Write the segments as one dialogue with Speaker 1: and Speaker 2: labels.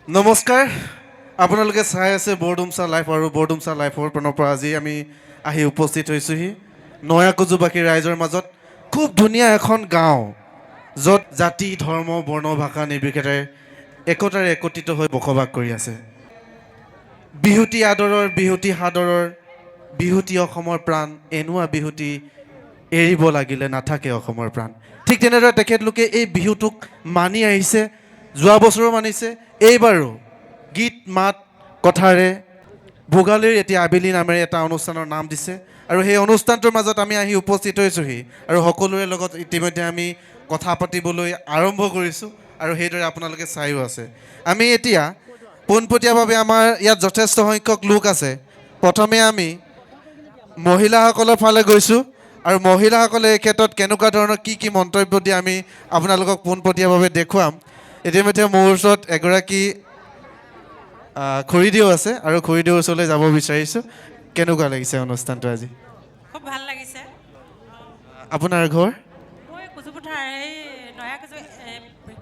Speaker 1: নমস্কাৰ আপোনালোকে চাই আছে বৰডুমচা লাইফ আৰু বৰডুমচা লাইফৰ পৰা আজি আমি আহি উপস্থিত হৈছোহি নয়াকুজুবাসী ৰাইজৰ মাজত খুব ধুনীয়া এখন গাঁও য'ত জাতি ধৰ্ম বৰ্ণ ভাষা নিৰ্বিশেষে একতাৰে একত্ৰিত হৈ বসবাস কৰি আছে বিহুতি আদৰৰ বিহুতি সাদৰৰ বিহুতি অসমৰ প্ৰাণ এনেকুৱা বিহুতি এৰিব লাগিলে নাথাকে অসমৰ প্ৰাণ ঠিক তেনেদৰে তেখেতলোকে এই বিহুটোক মানি আহিছে যোৱা বছৰো মানিছে এইবাৰো গীত মাত কথাৰে ভোগালীৰ এতিয়া আবেলি নামেৰে এটা অনুষ্ঠানৰ নাম দিছে আৰু সেই অনুষ্ঠানটোৰ মাজত আমি আহি উপস্থিত হৈছোহি আৰু সকলোৰে লগত ইতিমধ্যে আমি কথা পাতিবলৈ আৰম্ভ কৰিছোঁ আৰু সেইদৰে আপোনালোকে চাইও আছে আমি এতিয়া পোনপটীয়াভাৱে আমাৰ ইয়াত যথেষ্ট সংখ্যক লোক আছে প্ৰথমে আমি মহিলাসকলৰ ফালে গৈছোঁ আৰু মহিলাসকলে এই ক্ষেত্ৰত কেনেকুৱা ধৰণৰ কি মন্তব্য দিয়ে আমি আপোনালোকক পোনপটীয়াভাৱে দেখুৱাম ইতিমধ্যে মোৰ ওচৰত এগৰাকী খুৰীদেউ আছে আৰু খুৰীদেউৰ ওচৰলৈ যাব বিচাৰিছোঁ কেনেকুৱা লাগিছে অনুষ্ঠানটো আজি
Speaker 2: খুব ভাল লাগিছে
Speaker 1: আপোনাৰ ঘৰ
Speaker 2: মই কুচুপথাৰ এই নয়াকেজু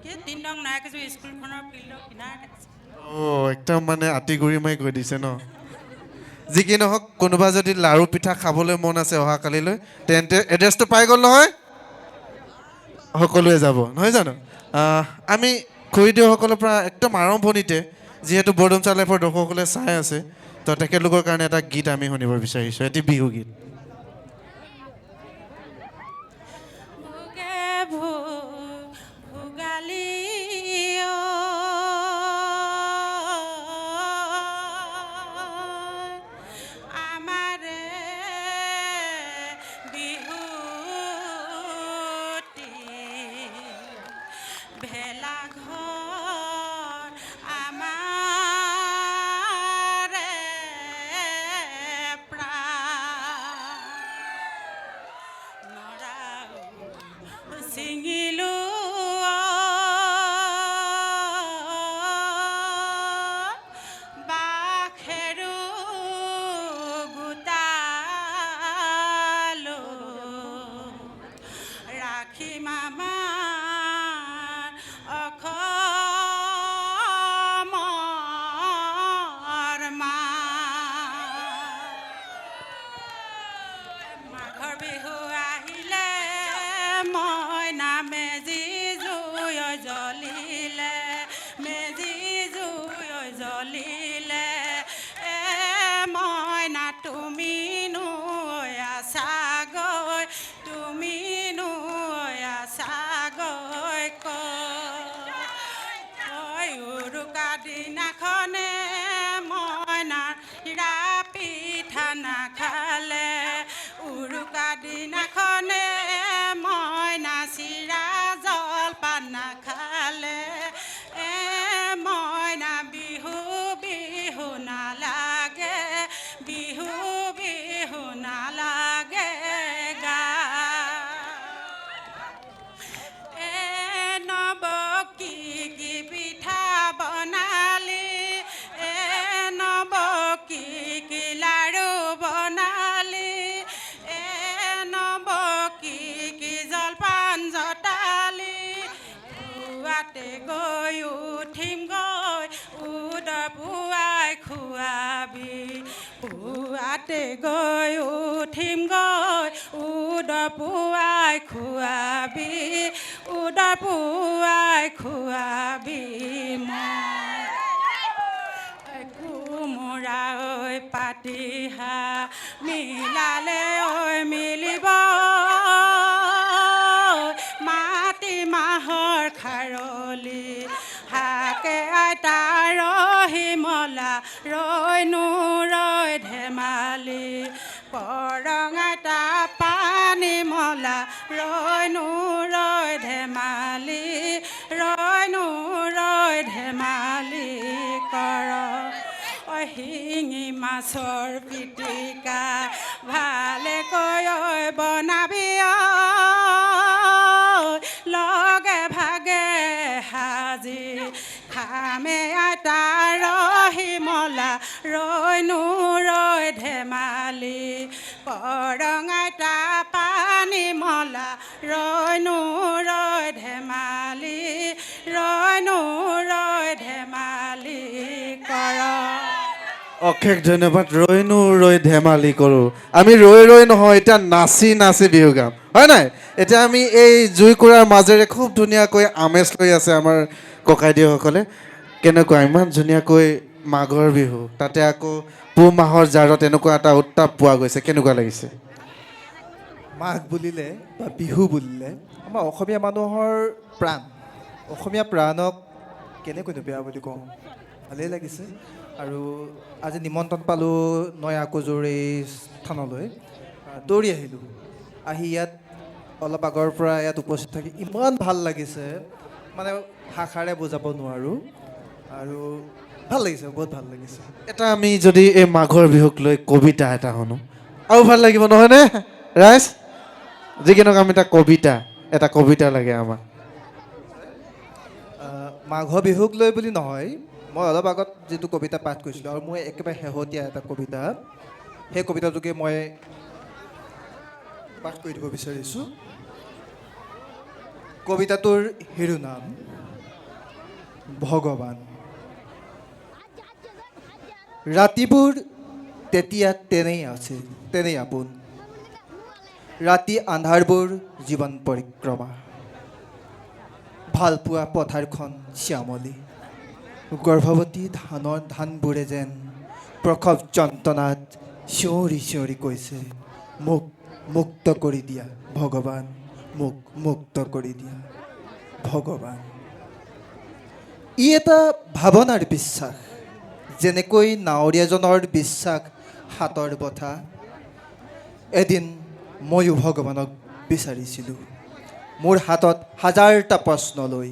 Speaker 2: কি ৩ নং নয়াকেজু স্কুলখনৰ ফিল্ডৰ কিনাৰতে আছে
Speaker 1: অঁ একদম মানে আঁতিগুৰি মাৰি কৈ দিছে ন যি কি নহওক কোনোবা যদি লাড়ু পিঠা খাবলৈ মন আছে অহাকালিলৈ তেন্তে এড্ৰেছটো পাই গ'ল নহয় সকলোৱে যাব নহয় জানো আমি খুৰীদেউসকলৰ পৰা একদম আৰম্ভণিতে যিহেতু বৰডুমচা লাইফৰ দৰ্শকসকলে চাই আছে তো তেখেতলোকৰ কাৰণে এটা গীত আমি শুনিব বিচাৰিছোঁ এটি বিহু গীত
Speaker 2: ভোগে ভোগালী আমাৰে বিহুতি ভেলা ঘৰ আমাৰে প্ৰাণ ছিঙিলো বাখেৰো গোটালো ৰাখিম আমাৰ অসমৰ মাঘৰ বিহু আহিলে মইনা মেজি জুই জ্বলিলে মেজি জুই জ্বলিলে এ মইনা তুমিনো আছাগৈ তুমিনো আছাগৈ কয় উৰুকা দিনাখনে মইনা চিৰা পিঠা নাখালে উৰুকা দিনাখনে মইনা চিৰা জলপান নাখালে এ মইনা বিহু বিহু নালাগে বিহু বিহু নালাগে গা এ নব কি পিঠা বনালি এ নব কি লাড়ু বনালি এ নব কি জলপান জটালি পুৱাতে গৈ উঠিম গৈ উদ পুৱাই খুৱাবি পুৱাতে গৈ উঠিম গৈ উদ পুৱাই খুৱাবি উদ পুৱাই খুৱাবি মই কোমোৰা ঐ পাতিহা মিলালে ঐ মিলিব মাটি মাহৰ খাৰলি শাকে আইতা ৰহিমলা ৰৈনো ৰৈ ধেমালি কৰং আইতা পানী মলা ৰৈনো ৰৈ ধেমালি ৰৈনো ৰৈ ধেমালি কৰ শিঙি মাছৰ পিটিকা ভালেকৈ বনাবি লগে ভাগে সাজি খামে আইতা ৰহিমলা ৰৈনো ৰৈ ধেমালি কৰং আইতা পানী মলা ৰৈনো ৰৈ ধেমালি ৰৈনো ৰৈ ধেমালি
Speaker 1: অশেষ ধন্যবাদ। ৰৈনো ৰৈ ধেমালি কৰোঁ। আমি ৰৈ ৰৈ নহয়, এতিয়া নাচি নাচি বিহু গাম, হয় নাই? এতিয়া আমি এই জুইকুৰাৰ মাজেৰে খুব ধুনীয়াকৈ আমেজ লৈ আছে আমাৰ ককাইদেউসকলে। কেনেকুৱা ইমান ধুনীয়াকৈ মাঘৰ বিহু, তাতে আকৌ পুহ মাহৰ জাৰত এনেকুৱা এটা উত্তাপ পোৱা গৈছে, কেনেকুৱা লাগিছে?
Speaker 3: মাঘ বুলিলে বা বিহু বুলিলে আমাৰ অসমীয়া মানুহৰ প্ৰাণ। অসমীয়া প্ৰাণক কেনেকৈনো বেয়া বুলি কওঁ, ভালেই লাগিছে। আৰু আজি নিমন্ত্ৰণ পালোঁ নয়াকুজুৰ এই স্থানলৈ, দৌৰি আহিলোঁ। আহি ইয়াত অলপ আগৰ পৰা ইয়াত উপস্থিত থাকি ইমান ভাল লাগিছে, মানে ভাষাৰে বুজাব নোৱাৰোঁ। আৰু ভাল লাগিছে, বহুত ভাল লাগিছে।
Speaker 1: এটা আমি যদি এই মাঘৰ বিহুক লৈ কবিতা এটা শুনো আৰু ভাল লাগিব, নহয়নে ৰাইজ? যি কি নহওক আমি এটা কবিতা লাগে আমাক।
Speaker 3: মাঘৰ বিহুক লৈ বুলি নহয়, মই অলপ আগত যিটো কবিতা পাঠ কৰিছিলোঁ আৰু মই একেবাৰে শেহতীয়া এটা কবিতা, সেই কবিতাটোকে মই পাঠ কৰি দিব বিচাৰিছোঁ। কবিতাটোৰ শিৰোনাম ভগৱান। ৰাতিবোৰ তেতিয়া তেনেই আছে, তেনেই আপোন। ৰাতি আন্ধাৰবোৰ জীৱন পৰিক্ৰমা। ভালপোৱা পথাৰখন শ্যামলী। গৰ্ভৱতী ধানবোৰে যেন প্ৰসৱ যন্ত্ৰণাত চিঞৰি চিঞৰি কৈছে, মোক মুক্ত কৰি দিয়া ভগৱান, মোক মুক্ত কৰি দিয়া ভগৱান। ই এটা ভাৱনাৰ বিশ্বাস, যেনেকৈ নাৱৰীয়াজনৰ বিশ্বাস হাতৰ বঠা। এদিন ময়ো ভগৱানক বিচাৰিছিলোঁ মোৰ হাতত হাজাৰটা প্ৰশ্ন লৈ।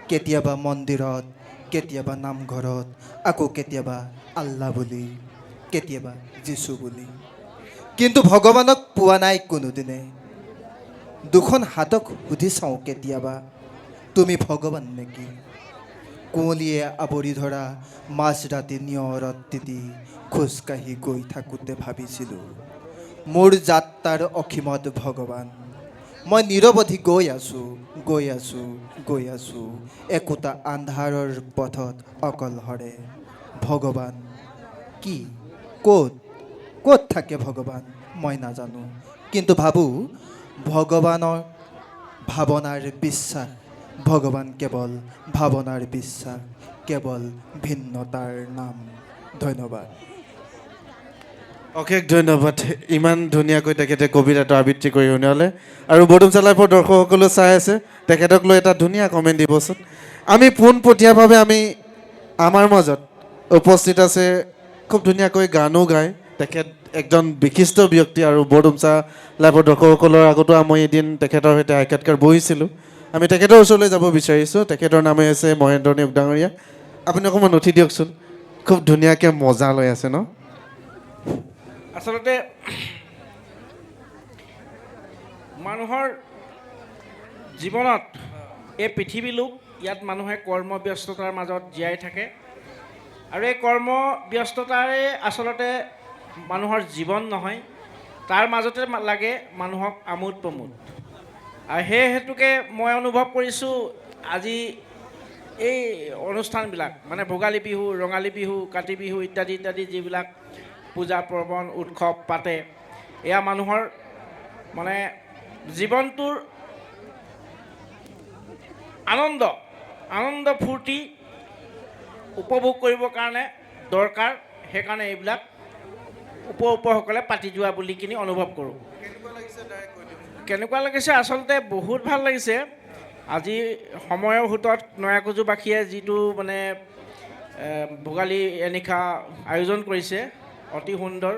Speaker 3: কেতিয়াবা মন্দিৰত, কেতিয়াবা নামঘৰত, আকৌ কেতিয়াবা আল্লাহ বুলি, কেতিয়াবা যীশু বুলি। কিন্তু ভগৱানক পোৱা নাই কোনোদিনে। দুখন হাতক সুধি চাওঁ কেতিয়াবা, তুমি ভগৱান নেকি? কুঁৱলীয়ে আৱৰি ধৰা মাজৰাতি নিয়ৰত তিতি খোজকাঢ়ি গৈ থাকোঁতে ভাবিছিলোঁ, মোৰ যাত্ৰাৰ অসীমত ভগৱান। মই নিৰৱধি গৈ আছোঁ, গৈ আছোঁ, গৈ আছোঁ একোটা আন্ধাৰৰ পথত অকলশৰে। ভগৱান কি, ক'ত, ক'ত থাকে ভগৱান মই নাজানো। কিন্তু ভাবোঁ ভগৱানৰ ভাৱনাৰ বিশ্বাস, ভগৱান কেৱল ভাৱনাৰ বিশ্বাস, কেৱল ভিন্নতাৰ নাম। ধন্যবাদ।
Speaker 1: অশেষ ধন্যবাদ। ইমান ধুনীয়াকৈ তেখেতে কবিতাটো আবৃত্তি কৰি শুনালে। আৰু বৰডুমচা লাইভৰ দৰ্শকসকলেও চাই আছে, তেখেতক লৈ এটা ধুনীয়া কমেণ্ট দিবচোন। আমি পোনপটীয়াভাৱে আমাৰ মাজত উপস্থিত আছে, খুব ধুনীয়াকৈ গানো গায় তেখেত, একজন বিশিষ্ট ব্যক্তি। আৰু বৰডুমচা লাইভৰ দৰ্শকসকলৰ আগতো মই এদিন তেখেতৰ সৈতে সাক্ষাৎকাৰ বহিছিলোঁ। আমি তেখেতৰ ওচৰলৈ যাব বিচাৰিছোঁ। তেখেতৰ নামে হৈছে মহেন্দ্ৰ নেওগ ডাঙৰীয়া। আপুনি অকণমান উঠি দিয়কচোন, খুব ধুনীয়াকৈ মজা লৈ আছে ন?
Speaker 4: আচলতে মানুহৰ জীৱনত এই পৃথিৱীলোক, ইয়াত মানুহে কৰ্মব্যস্ততাৰ মাজত জীয়াই থাকে। আৰু এই কৰ্মব্যস্ততাৰে আচলতে মানুহৰ জীৱন নহয়, তাৰ মাজতে লাগে মানুহক আমোদ প্ৰমোদ। আৰু সেই হেতুকে মই অনুভৱ কৰিছোঁ আজি এই অনুষ্ঠানবিলাক, মানে ভোগালী বিহু, ৰঙালী বিহু, কাতি বিহু ইত্যাদি ইত্যাদি যিবিলাক পূজা পাৰ্বণ উৎসৱ পাতে, এয়া মানুহৰ মানে জীৱনটোৰ আনন্দ ফূৰ্তি উপভোগ কৰিবৰ কাৰণে দৰকাৰ। সেইকাৰণে এইবিলাক উপসকলে পাতি যোৱা বুলি কিনি অনুভৱ কৰোঁ। কেনেকুৱা লাগিছে? আচলতে বহুত ভাল লাগিছে। আজি সময়ৰ সোঁতত নয়াকুজুবাসীয়ে যিটো মানে ভোগালী এনিশা আয়োজন কৰিছে, অতি সুন্দৰ।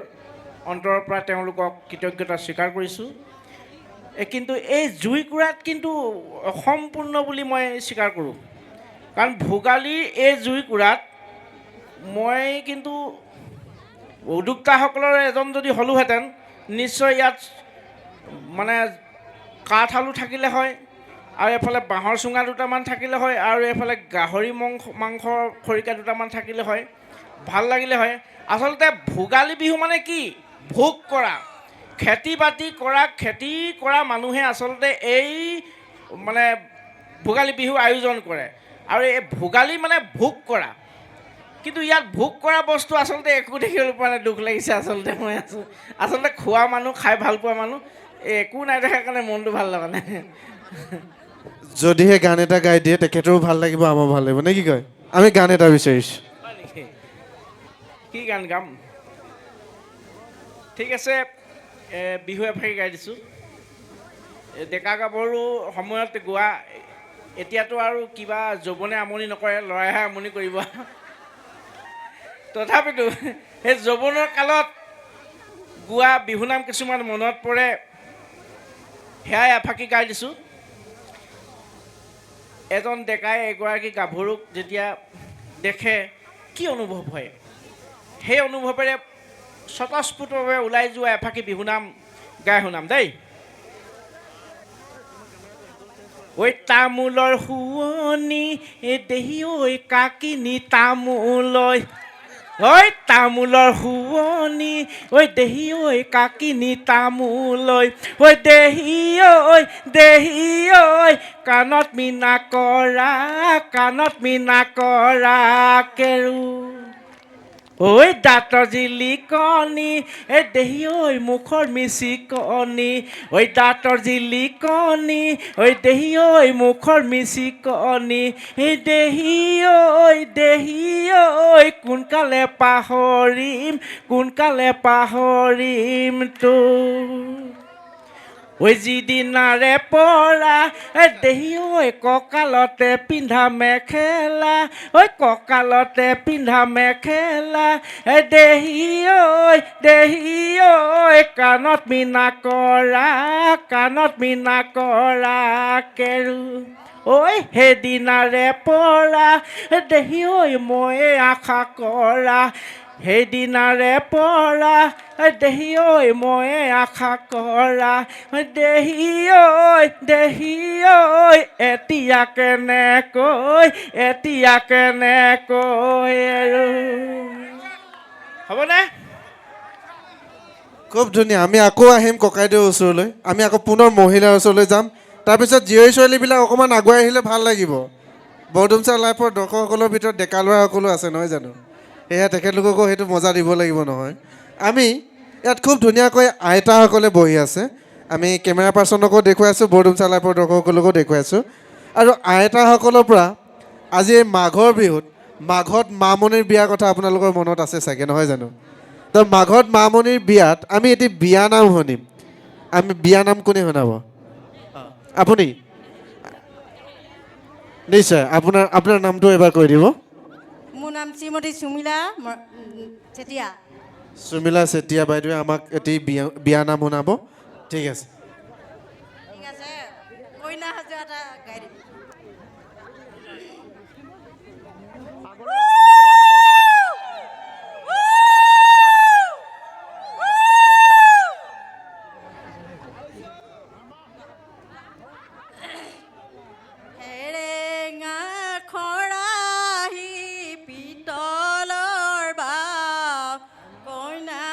Speaker 4: অন্তৰৰ পৰা তেওঁলোকক কৃতজ্ঞতা স্বীকাৰ কৰিছোঁ। কিন্তু এই জুইকুৰাত কিন্তু অসম্পূৰ্ণ বুলি মই স্বীকাৰ কৰোঁ। কাৰণ ভোগালীৰ এই জুইকুৰাত মই কিন্তু উদ্যোক্তাসকলৰ এজন যদি হ'লোহেঁতেন, নিশ্চয় ইয়াত মানে কাঠ আলু থাকিলে হয়, আৰু এফালে বাঁহৰ চুঙা দুটামান থাকিলে হয়, আৰু এফালে গাহৰি মাংসৰ খৰিকা দুটামান থাকিলে হয়, ভাল লাগিলে হয়। আচলতে ভোগালী বিহু মানে কি? ভোগ কৰা, খেতি বাতি কৰা, খেতি কৰা মানুহে আচলতে এই মানে ভোগালী বিহু আয়োজন কৰে। আৰু এই ভোগালী মানে ভোগ কৰা। কিন্তু ইয়াত ভোগ কৰা বস্তু আচলতে একো দেখিবলৈ পোৱা নাই, দুখ লাগিছে আচলতে। মই আচলতে খোৱা মানুহ, খাই ভাল পোৱা মানুহ, একো নাই দেখাৰ কাৰণে মনটো ভাল লগা নাই।
Speaker 1: যদিহে গান এটা গাই দিয়ে তেখেতৰো ভাল লাগিব, আমাৰ ভাল লাগিব নে কি কয়? আমি গান এটা বিচাৰিছোঁ।
Speaker 4: হয় নেকি? কি গান গাম? ঠিক আছে, বিহু এফাকি গাই দিছোঁ। ডেকা গাভৰু সময়ত গোৱা, এতিয়াতো আৰু কিবা যৌৱনে আমনি নকৰে, ল'ৰাইহে আমনি কৰিব। তথাপিতো সেই যৌৱনৰ কালত গোৱা বিহুনাম কিছুমান মনত পৰে, সেয়াই এফাকি গাই দিছোঁ। এজন ডেকাই এগৰাকী গাভৰুক যেতিয়া দেখে কি অনুভৱ হয়, সেই অনুভৱেৰে স্বতঃস্ফূৰ্তভাৱে ওলাই যোৱা এফাকি বিহুনাম গাই শুনাম দেই। ঐ তামোলৰ শুৱনি দেহি ঐ কাকিনি তামোলই, ঐ তামোলৰ শুৱনি ঐ দেহি ঐ কাকিনি তামোলই, ঐ দেহি ঐ কাণত মিনা কৰা, কাণত মিনা কৰা কেৰু, ঐ দাঁতৰ জিলিকনি দেহি ঐ মুখৰ মিচিকনি, ঐ দাঁতৰ জিলিকনি দেহি ঐ মুখৰ মিচিকনি, দেহি ঐ কোনকালে পাহৰিম, কোনকালে পাহৰিম তোক, ঐ যিদিনাৰে পৰা দেহি ঐ কঁকালতে পিন্ধা মেখেলা, ঐ কঁকালতে পিন্ধা মেখেলা, দেহি ঐ কাণত মিনা কৰা, কাণত মিনা কৰা কেৰু, ঐ সেইদিনাৰে পৰা দেহি ঐ ময়ে আশা কৰা, সেইদিনাৰে পৰা দেহি ঐ ময়ে আশা কৰা, দেহি ঐ এতিয়া কেনেকৈ, এতিয়া কেনেকৈ আৰু। হ'বনে?
Speaker 1: খুব ধুনীয়া। আমি আকৌ আহিম ককাইদেউৰ ওচৰলৈ, আমি আকৌ পুনৰ মহিলাৰ ওচৰলৈ যাম। তাৰপিছত জীয়ৰী ছোৱালীবিলাক অকণমান আগুৱাই আহিলে ভাল লাগিব। বৰডুমচা লাইফৰ দৰ্শকসকলৰ ভিতৰত ডেকা ল'ৰাসকলো আছে নহয় জানো? সেয়া তেখেতলোককো সেইটো মজা দিব লাগিব নহয়। আমি ইয়াত খুব ধুনীয়াকৈ আইতাসকলে বহি আছে। আমি কেমেৰা পাৰ্চনকো দেখুৱাই আছোঁ, বৰডুমচা লাইফৰ দৰ্শকসকলকো দেখুৱাই আছোঁ। আৰু আইতাসকলৰ পৰা আজি এই মাঘৰ বিহুত, মাঘত মামনিৰ বিয়াৰ কথা আপোনালোকৰ মনত আছে চাগে নহয় জানো? তো মাঘত মামনিৰ বিয়াত আমি এটি বিয়ানাম শুনিম। আমি বিয়ানাম কোনে শুনাব? আপুনি? নিশ্চয়। আপোনাৰ নামটো এবাৰ কৈ দিব।
Speaker 5: মোৰ নাম শ্ৰীমতী সুমিলা চেতিয়া।
Speaker 1: সুমিলা চেতিয়া বাইদেৱে আমাক এটি বিয়ানাম শুনাব। ঠিক আছে।
Speaker 5: ঠিক আছে, কইনা সজোৱা এটা গাই দিম। এৰেঙা খৰাহি পিতলৰ বাও, কইনা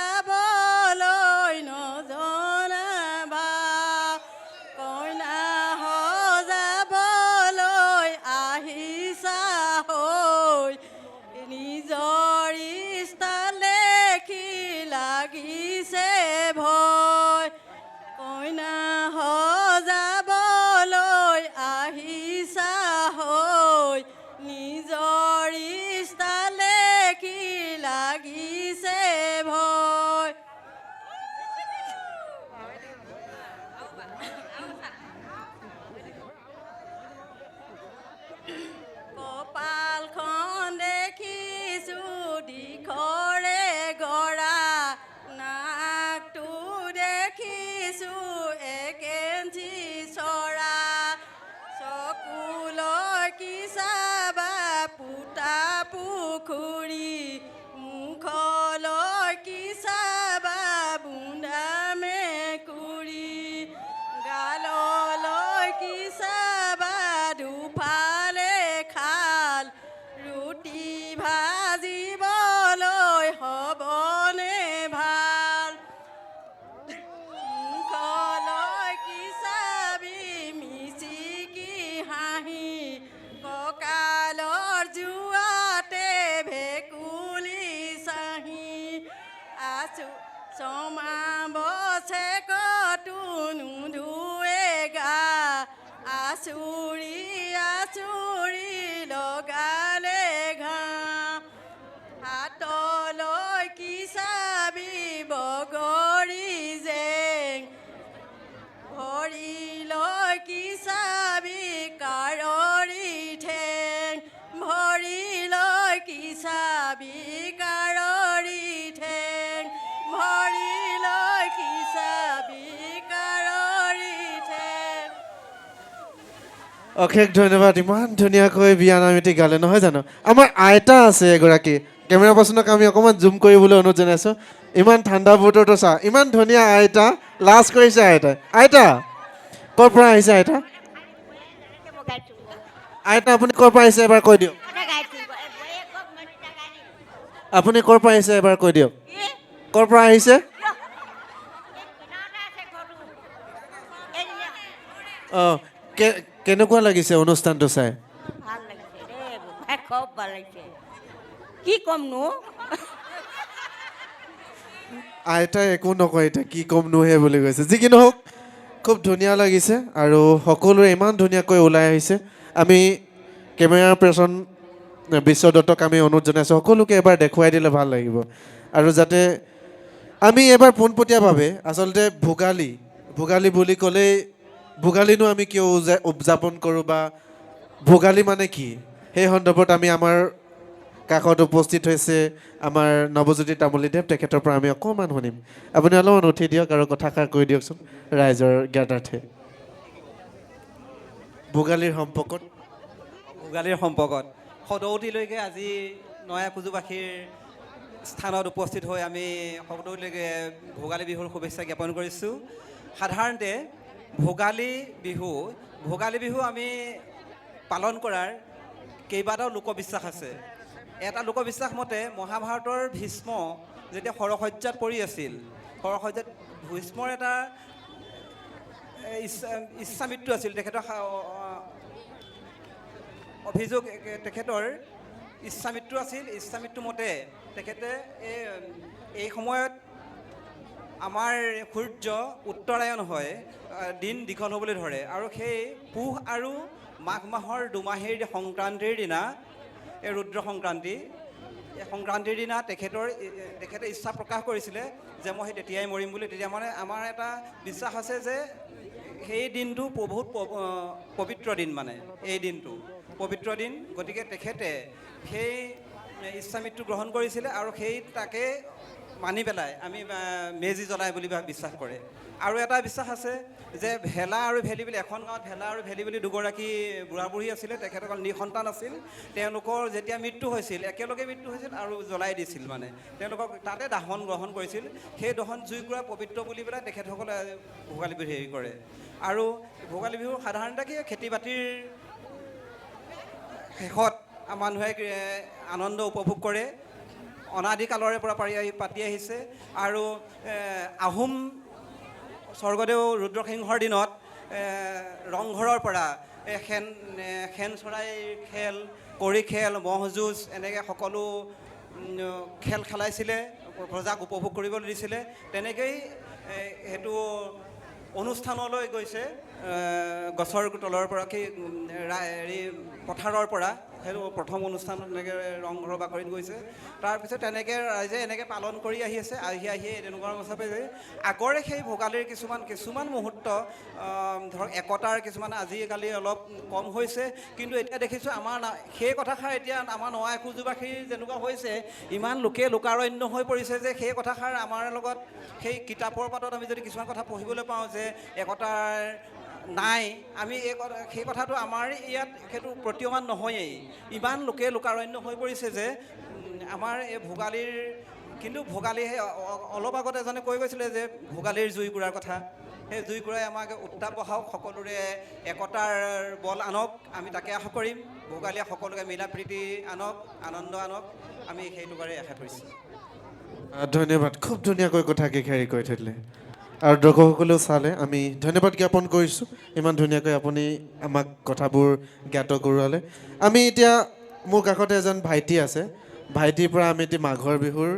Speaker 5: সজাবলৈ নজনা বাও, কইনা সজাবলৈ আহিছা হৈ, নিজৰ ইষ্টাল দেখি লাগিছে ভয়, কইনা সজাবলৈ আহিছা হৈ, নিজৰ ইষ্টাল দেখি লাগিছে ভয়। কপালখন দেখিছোঁ দিশৰে গৰা, নাকটো দেখিছোঁ একেঞ্চি চৰা, চকুলৈ কি চাবা পোতা পুখুৰী, মুখলৈ কি চাবা বুন্দা মেকুৰী, গাললৈ কি চাবা দুফালে খাল, ৰুটি ভাজিবলৈ হ'বনে ভাল, মুখলৈ কি চাবি মিচিকি হাঁহি, কঁকালৰ জোৱাতে ছমা বছেকতো নুধুৱে গা আচুৰি আচুৰি লগালে ঘাম হাতলৈ কি চাবি বগৰী জেং ভৰিলৈ কি চাবি কাৰৰি ঠেং ভৰিলৈ কি চাবি কাৰৰি ঠেং ভৰিলৈ কি চাবি কাৰৰি ঠেং
Speaker 1: অশেষ ধন্যবাদ ইমান ধুনীয়াকৈ বিয়ানাম এটি গালে নহয় জানো আমাৰ আইতা আছে এগৰাকী কেমেৰা পাৰ্চনক আমি অকণমান জুম কৰিবলৈ অনুৰোধ জনাইছোঁ ইমান ঠাণ্ডা বতৰটো চা ইমান ধুনীয়া আইতা লাজ কৰিছে আইতা ক'ৰ পৰা আহিছে আইতা আইতা আপুনি ক'ৰ পৰা আহিছে এবাৰ কৈ দিয়ক আপুনি ক'ৰ পৰা আহিছে এবাৰ কৈ দিয়ক ক'ৰ পৰা আহিছে অঁ কেনেকুৱা লাগিছে অনুষ্ঠানটো চাই
Speaker 6: ভাল লাগিছে দেই বোপাই খুব ভাল লাগিছে কি ক'মনো
Speaker 1: আইতাই একো নকয় এতিয়া কি ক'ম নোহে বুলি কৈছে যি কি নহওক খুব ধুনীয়া লাগিছে আৰু সকলোৰে ইমান ধুনীয়াকৈ ওলাই আহিছে আমি কেমেৰা পাৰ্চন বিশ্ব দত্তক আমি অনুৰোধ জনাইছোঁ সকলোকে এবাৰ দেখুৱাই দিলে ভাল লাগিব আৰু যাতে আমি এবাৰ পোনপটীয়াভাৱে আচলতে ভোগালী বুলি ক'লেই ভোগালীনো আমি কিয় উদযাপন কৰোঁ বা ভোগালী মানে কি সেই সন্দৰ্ভত আমি আমাৰ কাষত উপস্থিত হৈছে আমাৰ নৱজ্যোতি তামুলীদেৱ তেখেতৰ পৰা আমি অকণমান শুনিম আপুনি অলপমান উঠি দিয়ক আৰু কথাষাৰ কৈ দিয়কচোন ৰাইজৰ জ্ঞাতাৰ্থে ভোগালীৰ সম্পৰ্কত
Speaker 7: সদৌতিলৈকে আজি নয়া কুজুবাসীৰ স্থানত উপস্থিত হৈ আমি সদৌতিলৈকে ভোগালী বিহুৰ শুভেচ্ছা জ্ঞাপন কৰিছোঁ সাধাৰণতে ভোগালী বিহু আমি পালন কৰাৰ কেইবাটাও লোকবিশ্বাস আছে এটা লোকবিশ্বাস মতে মহাভাৰতৰ ভীষ্ম যেতিয়া সৰসজ্জাত পৰি আছিল সৰসজ্জাত ভীষ্মৰ এটা ইচ্ছামৃত্যু আছিল তেখেতৰ অভিযোগ তেখেতৰ ইচ্ছামৃত্যু আছিল ইচ্ছামৃত্যু মতে তেখেতে এই সময়ত আমাৰ সূৰ্য উত্তৰায়ণ হয় দিন দীঘল হ'বলৈ ধৰে আৰু সেই পুহ আৰু মাঘ মাহৰ দুমাহীৰ সংক্ৰান্তিৰ দিনা এই ৰুদ্ৰ সংক্ৰান্তি এই সংক্ৰান্তিৰ দিনা তেখেতে ইচ্ছা প্ৰকাশ কৰিছিলে যে মই সেই তেতিয়াই মৰিম বুলি তেতিয়া মানে আমাৰ এটা বিশ্বাস আছে যে সেই দিনটো বহুত পবিত্ৰ দিন মানে এই দিনটো পবিত্ৰ দিন গতিকে তেখেতে সেই ইচ্ছামৃত্যু গ্ৰহণ কৰিছিলে আৰু তাকে মানি পেলাই আমি মেজি জ্বলাই বুলি বিশ্বাস কৰে আৰু এটা বিশ্বাস আছে যে ভেলা আৰু ভেলী বুলি এখন গাঁৱত ভেলা আৰু ভেলী বুলি দুগৰাকী বুঢ়া বুঢ়ী আছিলে তেখেতসকল নিসন্তান আছিল তেওঁলোকৰ যেতিয়া মৃত্যু হৈছিল একেলগে মৃত্যু হৈছিল আৰু জ্বলাই দিছিল মানে তেওঁলোকক তাতে দাহন গ্ৰহণ কৰিছিল সেই দহন জুইকুৰা পবিত্ৰ বুলি পেলাই তেখেতসকলে ভোগালী বিহু হেৰি কৰে আৰু ভোগালী বিহু সাধাৰণতে কি খেতি বাতিৰ শেষত মানুহে আনন্দ উপভোগ কৰে অনাদিকালৰে পৰা পাতি আহিছে আৰু আহোম স্বৰ্গদেউ ৰুদ্ৰসিংহৰ দিনত ৰংঘৰৰ পৰা খেন চৰাইৰ খেল কৰি খেল ম'হ যুঁজ এনেকৈ সকলো খেল খেলাইছিলে প্ৰজাক উপভোগ কৰিবলৈ দিছিলে তেনেকৈয়ে সেইটো অনুষ্ঠানলৈ গৈছে গছৰ তলৰ পৰা হেৰি পথাৰৰ পৰা সেইটো প্ৰথম অনুষ্ঠান তেনেকৈ ৰংঘৰৰ বাকৰিত গৈছে তাৰপিছত তেনেকৈ ৰাইজে এনেকৈ পালন কৰি আহি আছে আহি তেনেকুৱা হিচাপে আগৰে সেই ভোগালীৰ কিছুমান মুহূৰ্ত ধৰক একতাৰ কিছুমান আজিকালি অলপ কম হৈছে কিন্তু এতিয়া দেখিছোঁ আমাৰ সেই কথাষাৰ এতিয়া আমাৰ নয়া কুজুবাসীৰ যেনেকুৱা হৈছে ইমান লোকাৰণ্য হৈ পৰিছে যে সেই কথাষাৰ আমাৰ লগত সেই কিতাপৰ পাতত আমি যদি কিছুমান কথা পঢ়িবলৈ পাওঁ যে একতাৰ নাই আমি সেই কথাটো আমাৰ ইয়াত সেইটো প্ৰতীয়মান নহয়েই ইমান লোকাৰণ্য হৈ পৰিছে যে আমাৰ এই ভোগালীৰ কিন্তু ভোগালী অলপ আগতে এজনে কৈ গৈছিলে যে ভোগালীৰ জুইকুৰাৰ কথা সেই জুইকুৰাই আমাক উত্তাপ বঢ়াওক সকলোৰে একতাৰ বল আনক আমি তাকে আশা কৰিম ভোগালীয়ে সকলোকে মিলা প্ৰীতি আনক আনন্দ আনক আমি সেইটো বাৰে আশা কৰিছোঁ
Speaker 1: ধন্যবাদ খুব ধুনীয়াকৈ কথাকেইষাৰি কৈ থৈ দিলে আৰু দৰ্শকসকলেও চালে আমি ধন্যবাদ জ্ঞাপন কৰিছোঁ ইমান ধুনীয়াকৈ আপুনি আমাক কথাবোৰ জ্ঞাত কৰোৱালে আমি এতিয়া মোৰ কাষতে এজন ভাইটি আছে ভাইটিৰ পৰা আমি এতিয়া মাঘৰ বিহুৰ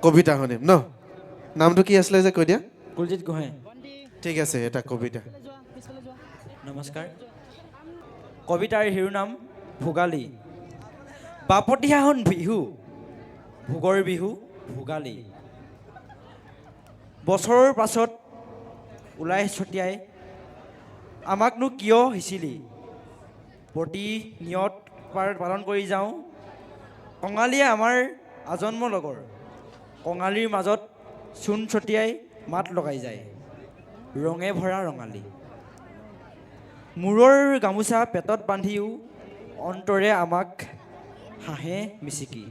Speaker 1: কবিতা শুনিম ন নামটো কি আছিলে যে কৈ দিয়া
Speaker 8: কুলজিৎ গোহাঁই
Speaker 1: ঠিক আছে এটা কবিতা
Speaker 8: নমস্কাৰ কবিতাৰ শিৰোনাম ভোগালী বাপতিসাহোন বিহু ভোগৰ বিহু ভোগালী বছৰৰ পাছত ওলাই ছটিয়াই আমাকনো কিয় সিঁচিলি প্ৰতিনিয়ত পালন কৰি যাওঁ কঙালীয়ে আমাৰ আজন্ম লগৰ কঙালীৰ মাজত চূণ ছটিয়াই মাত লগাই যায় ৰঙে ভৰা ৰঙালী মূৰৰ গামোচা পেটত বান্ধিও অন্তৰে আমাক হাঁহে মিচিকি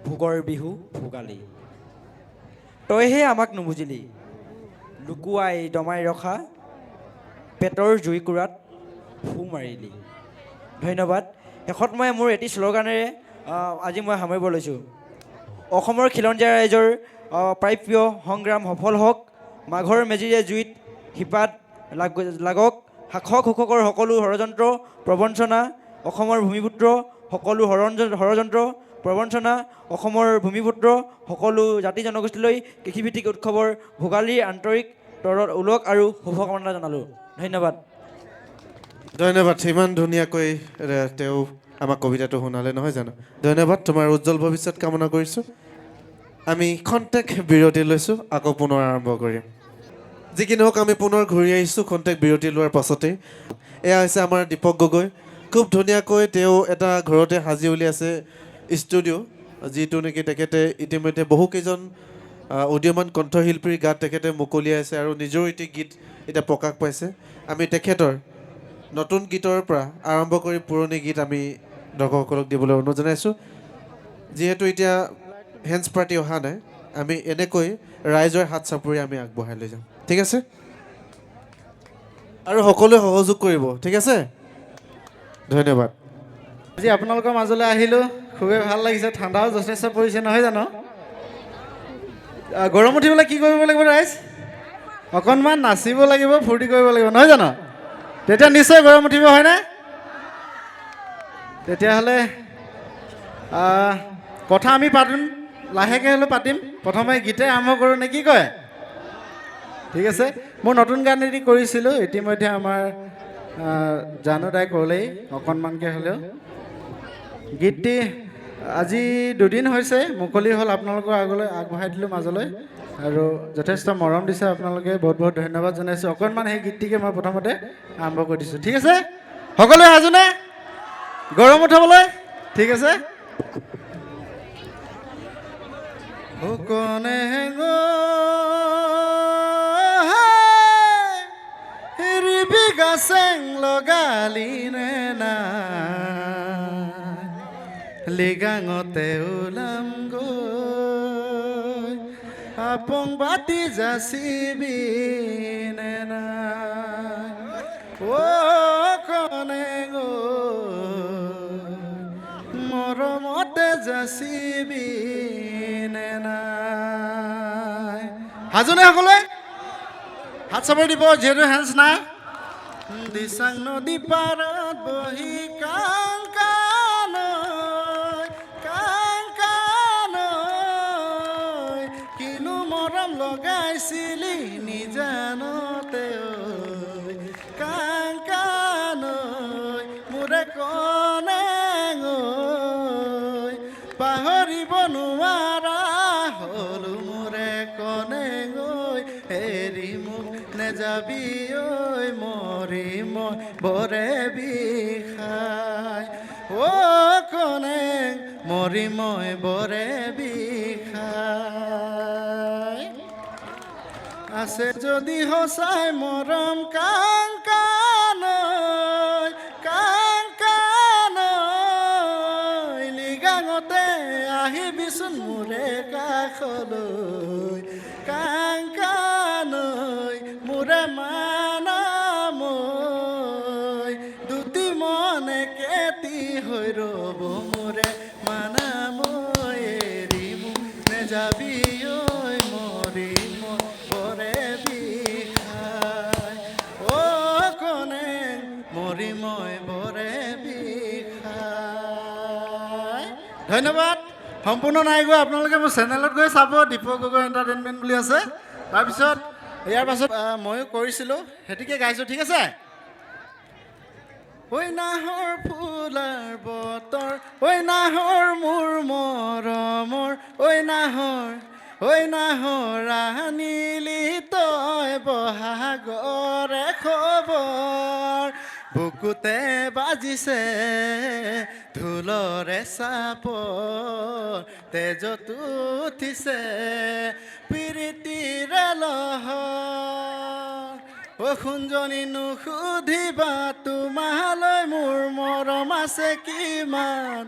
Speaker 8: ভোগৰ বিহু ভোগালী তইহে আমাক নুবুজিলি লুকুৱাই দমাই ৰখা পেটৰ জুইকুৰাত ফু মাৰিলি ধন্যবাদ শেষত মই মোৰ এটি শ্লোগানেৰে আজি মই সামৰিব লৈছোঁ অসমৰ খিলঞ্জীয়া ৰাইজৰ প্ৰাপ্য সংগ্ৰাম সফল হওক মাঘৰ মেজিৰে জুইত শিপাত লাগক শাসক শোষকৰ সকলো ষড়যন্ত্ৰ প্ৰবঞ্চনা অসমৰ ভূমিপুত্ৰ সকলো ষড়যন্ত্ৰ প্ৰবঞ্চনা অসমৰ ভূমিপুত্ৰ সকলো জাতি জনগোষ্ঠীলৈ কৃষিভিত্তিক উৎসৱৰ ভোগালীৰ আন্তৰিক ওলক আৰু শুভকামনা জনালোঁ ধন্যবাদ
Speaker 1: ধন্যবাদ ইমান ধুনীয়াকৈ তেওঁ আমাক কবিতাটো শুনালে নহয় জানো ধন্যবাদ তোমাৰ উজ্জ্বল ভৱিষ্যত কামনা কৰিছোঁ আমি খন্তেক বিৰতি লৈছোঁ আকৌ পুনৰ আৰম্ভ কৰিম যি কি নহওক আমি পুনৰ ঘূৰি আহিছোঁ খন্তেক বিৰতি লোৱাৰ পাছতেই এয়া হৈছে আমাৰ দীপক গগৈ খুব ধুনীয়াকৈ তেওঁ এটা ঘৰতে সাজি উলিয়াইছে ষ্টুডিঅ' যিটো নেকি তেখেতে ইতিমধ্যে বহুকেইজন উদীয়মান কণ্ঠশিল্পীৰ গাত তেখেতে মুকলিয়াইছে আৰু নিজৰ এটি গীত এতিয়া প্ৰকাশ পাইছে আমি তেখেতৰ নতুন গীতৰ পৰা আৰম্ভ কৰি পুৰণি গীত আমি দৰ্শকসকলক দিবলৈ অনুৰোধ জনাইছোঁ যিহেতু এতিয়া হেণ্ডছ পাৰ্টি অহা নাই আমি এনেকৈ ৰাইজৰ হাত চাপৰি আমি আগবঢ়াই লৈ যাম ঠিক আছে আৰু সকলোৱে সহযোগ কৰিব ঠিক আছে ধন্যবাদ
Speaker 9: আজি আপোনালোকৰ মাজলৈ আহিলোঁ খুবেই ভাল লাগিছে ঠাণ্ডাও যথেষ্ট পৰিছে নহয় জানো গৰম উঠিবলৈ কি কৰিব লাগিব ৰাইজ অকণমান নাচিব লাগিব ফূৰ্তি কৰিব লাগিব নহয় জানো তেতিয়া নিশ্চয় গৰম উঠিব হয়নে তেতিয়াহ'লে কথা আমি পাতিম লাহেকৈ হ'লেও পাতিম প্ৰথমে গীতে আৰম্ভ কৰোঁ নে কি কয় ঠিক আছে মই নতুন গান এটি কৰিছিলোঁ ইতিমধ্যে আমাৰ জানো তাই ক'লেই অকণমানকৈ হ'লেও গীতটি আজি দুদিন হৈছে মুকলি হ'ল আপোনালোকৰ আগলৈ আগবঢ়াই দিলোঁ মাজলৈ আৰু যথেষ্ট মৰম দিছে আপোনালোকে বহুত বহুত ধন্যবাদ জনাইছোঁ অকণমান সেই গীতটিকে মই প্ৰথমতে আৰম্ভ কৰি দিছোঁ ঠিক আছে সকলোৱে সাজুনে গৰম উঠাবলৈ ঠিক আছে কনে গাছেং লগালি নে না লিগাঙতে ওলাম গৈ আপং বাতি যাচিবি নে না অ' কনে মৰমতে যাচিবি নে নাই সাজুনে সকলোৱে হাত চাপৰি দিব যিহেতু হেণ্ডছ নাই দিচাং নদী পাৰত বহি কাংকানৈ কিনো মৰম লগাইছিলি নিজানতে কাংকানৈ মোৰে কনে পাহৰিব নোৱাৰা হলো মোৰে কনে এৰি মোক নেযাবি ঐ মৰি মই বৰে বিষাই অ' কনে মৰি মই বৰে বিষাই আছে যদি সঁচাই মৰম কাংকানৈ লিগাঙতে আহিবিচোন মোৰে কাষলৈ কাংকানৈ মোৰে মানামৈ দুটি মনে কেতি হৈ ৰ'ব মোৰে মানামৈ এৰি মোক নেযাবি ঐ মৰি মই বৰে বিষাই অ' কনে মৰি মই বৰে বিষাই ধন্যবাদ সম্পূৰ্ণ নাই গোৱা আপোনালোকে মোৰ চেনেলত গৈ চাব দীপক গগৈ এণ্টাৰটেইনমেণ্ট বুলি আছে তাৰপিছত ইয়াৰ পাছত ময়ো কৰিছিলোঁ সেইটিকে গাইছোঁ ঠিক আছে ঐ নাহৰ ফুলাৰ বতৰ ঐ নাহৰ মোৰ মৰমৰ ঐ নাহৰ আনিলি তই বহাগৰে খবৰ বুকুতে বাজিছে ঢোলৰে চাপৰ তেজত উঠিছে প্ৰীতিৰে লহৰ অ সুঞ্জনী নুসুধিবা তোমালৈ মোৰ মৰম আছে কিমান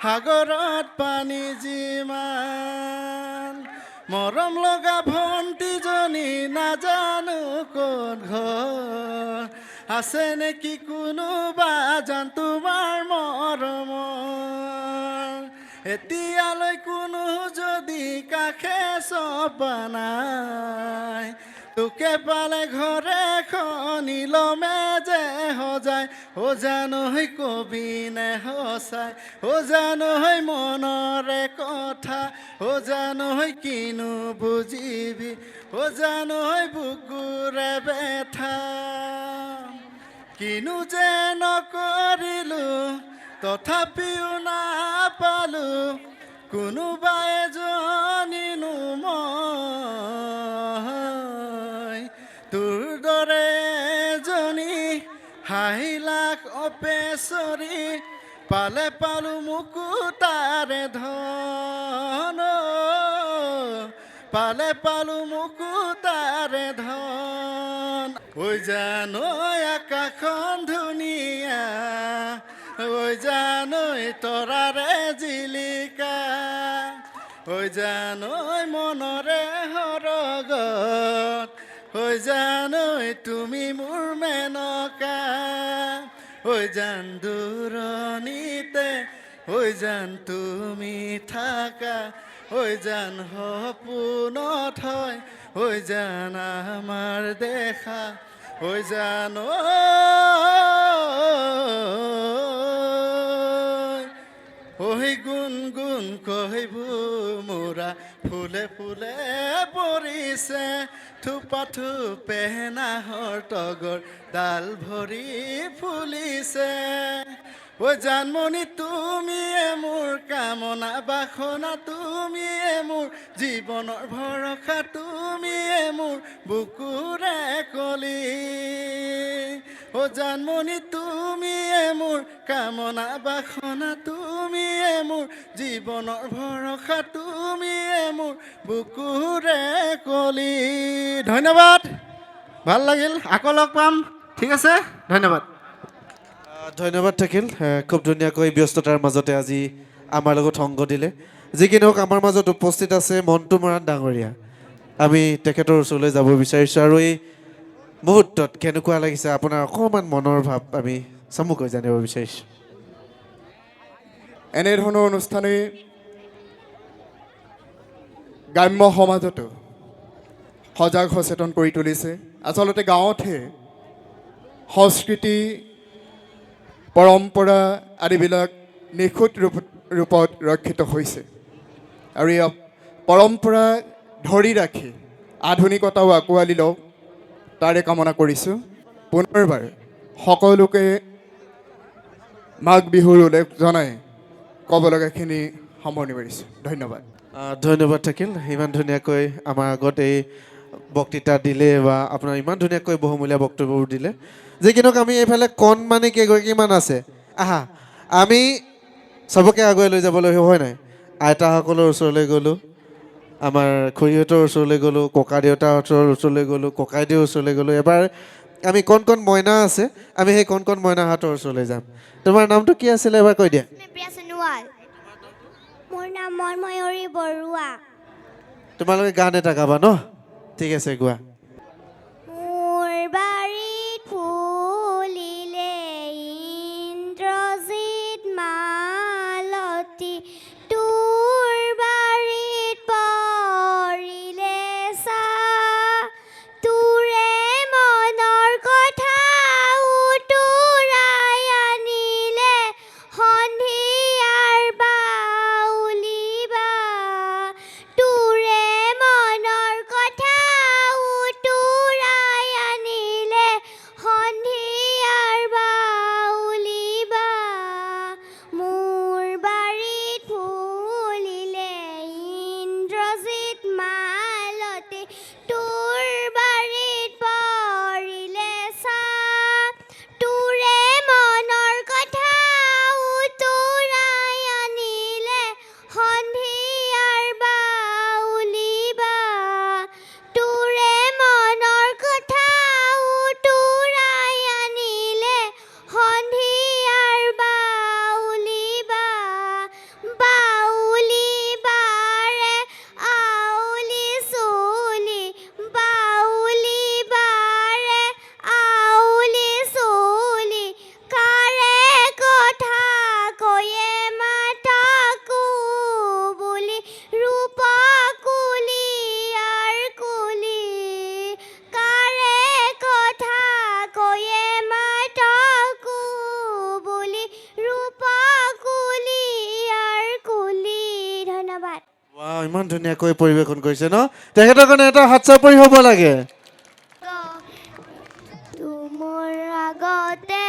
Speaker 9: সাগৰত পানী যিমান মৰম লগা ভণ্টিজনী নাজানো ক'ত ঘৰ আছে নেকি কোনোবা জান তোমাৰ মৰমৰ এতিয়ালৈ কোনো যদি কাষে চপা নাই তোকে পালে ঘৰে খনিলমে যে সজাই অ জানৈ কবি নে সঁচাই অ জানৈ মনৰে কথা অ জানৈ কিনো বুজিবি অ জানৈ বুকুৰে বেথা কিনো যে নকৰিলো তথাপিও নাপালো কোনোবা এজনীনো মই তোৰ দৰে এজনী হাঁহিলাক অপেচৰী পালে পালো মুকুতাৰে ধন পালে পালো মুকুতাৰে ধন ঐ জানৈ আকাশখন ধুনীয়া ঐ জানৈ তৰাৰে জিলিকা ঐ জানৈ মনৰে সৰগত ঐ জানৈ তুমি মোৰ মেনকা ঐ জান দূৰণিতে ঐ জান তুমি থাকা ঐ জান সপোনত হয় ঐ জান আমাৰ দেখা ঐ জান ঐ গুণ গুণ কহিবো মোৰা ফুলে ফুলে পৰিছে থোপা থোপে নাহৰ তগৰ ডাল ভৰি ফুলিছে ঐ জানমণি তুমিয়ে মোৰ কামনা বাসনা তুমিয়ে মোৰ জীৱনৰ ভৰসা তুমিয়ে মোৰ বুকুৰে কলি ও জানমণি তুমিয়ে মোৰ কামনা বাসনা তুমিয়ে মোৰ জীৱনৰ ভৰসা তুমিয়ে মোৰ বুকুৰে কলি ধন্যবাদ ভাল লাগিল আকৌ লগ পাম ঠিক আছে ধন্যবাদ
Speaker 1: ধন্যবাদ থাকিল খুব ধুনীয়াকৈ ব্যস্ততাৰ মাজতে আজি আমাৰ লগত সংগ দিলে যি কি নহওক আমাৰ মাজত উপস্থিত আছে মণ্টু মৰাণ ডাঙৰীয়া আমি তেখেতৰ ওচৰলৈ যাব বিচাৰিছোঁ আৰু এই মুহূৰ্তত কেনেকুৱা লাগিছে আপোনাৰ অকণমান মনৰ ভাৱ আমি চমুকৈ জানিব বিচাৰিছোঁ
Speaker 10: এনেধৰণৰ অনুষ্ঠানে গ্ৰাম্য সমাজতো সজাগ সচেতন কৰি তুলিছে আচলতে গাঁৱতহে সংস্কৃতি পৰম্পৰা আদিবিলাক নিখুঁত ৰূপত ৰক্ষিত হৈছে আৰু এই পৰম্পৰা ধৰি ৰাখি আধুনিকতাও আঁকোৱালি লওক তাৰে কামনা কৰিছোঁ পুনৰবাৰ সকলোকে মাঘ বিহুৰ উল্লেখ জনাই ক'ব লগাখিনি সামৰণি মাৰিছোঁ ধন্যবাদ
Speaker 1: ধন্যবাদ থাকিল ইমান ধুনীয়াকৈ আমাৰ আগত এই বক্তৃতা দিলে বা আপোনাৰ ইমান ধুনীয়াকৈ বহুমূলীয়া বক্তব্যবোৰ দিলে যি কি নহওক আমি এইফালে কণমানি কেইগৰাকীমান আছে আহা আমি চবকে আগুৱাই লৈ যাবলৈ হয় নাই আইতাসকলৰ ওচৰলৈ গ'লোঁ আমাৰ খুৰীহঁতৰ ওচৰলৈ গ'লোঁ ককা দেউতাহঁতৰ ওচৰলৈ গ'লোঁ ককাইদেউৰ ওচৰলৈ গ'লোঁ এবাৰ আমি কণ কণ মইনা আছে আমি সেই কণ কণ মইনাহঁতৰ ওচৰলৈ যাম তোমাৰ নামটো কি আছিলে এবাৰ কৈ দিয়া
Speaker 5: মোৰ নাম ময়ূৰী বৰুৱা
Speaker 1: তোমালোকে গান এটা গাবা ন ঠিক আছে গোৱা
Speaker 5: মোৰ বাৰীত ফুলিলে ইন্দ্ৰজিৎ মালতী তোৰ বাৰীত পৰিলে ছাঁ তোৰে মনৰ কথা উতৰাই আনিলে সন্ধিয়াৰ বাউলি বা
Speaker 1: ইমান ধুনীয়াকৈ পৰিৱেশন কৰিছে ন তেখেতৰ কাৰণে এটা হাত চাপৰি হ'ব লাগে
Speaker 11: তোমাৰ আগতে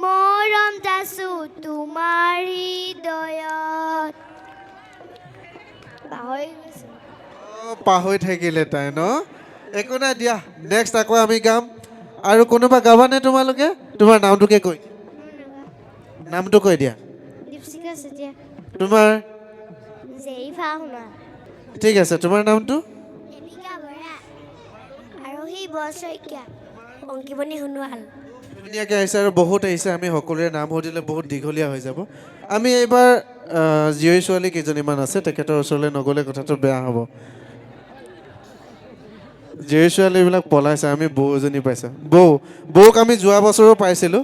Speaker 11: মৰম যাচো তোমাৰ হৃদয়ত পাহৰি গৈছো
Speaker 1: পাহৰি থাকিলে তাই ন একো নাই দিয়া নেক্সট আকৌ আমি গাম আৰু কোনোবা গাবানে তোমালোকে তোমাৰ নামটোকে কৈ নামটো কৈ দিয়া
Speaker 11: দীপশিখা চেতিয়া
Speaker 1: তোমাৰ
Speaker 11: জেইফা শুনা
Speaker 1: ঠিক আছে তোমাৰ নামটো
Speaker 11: দেৱিকা বৰা আৰোহী বৰশইকীয়া অংকিমণি সোণোৱাল
Speaker 1: ধুনীয়াকৈ আহিছে আৰু বহুত আহিছে আমি সকলোৰে নাম সুধিলে বহুত দীঘলীয়া হৈ যাব আমি এইবাৰ জীয়ৰী ছোৱালী কেইজনীমান আছে তেখেতৰ ওচৰলৈ নগ'লে কথাটো বেয়া হ'ব জীয়ৰী ছোৱালীবিলাক পলাইছে আমি বৌ এজনী পাইছোঁ বৌক আমি যোৱা বছৰো পাইছিলোঁ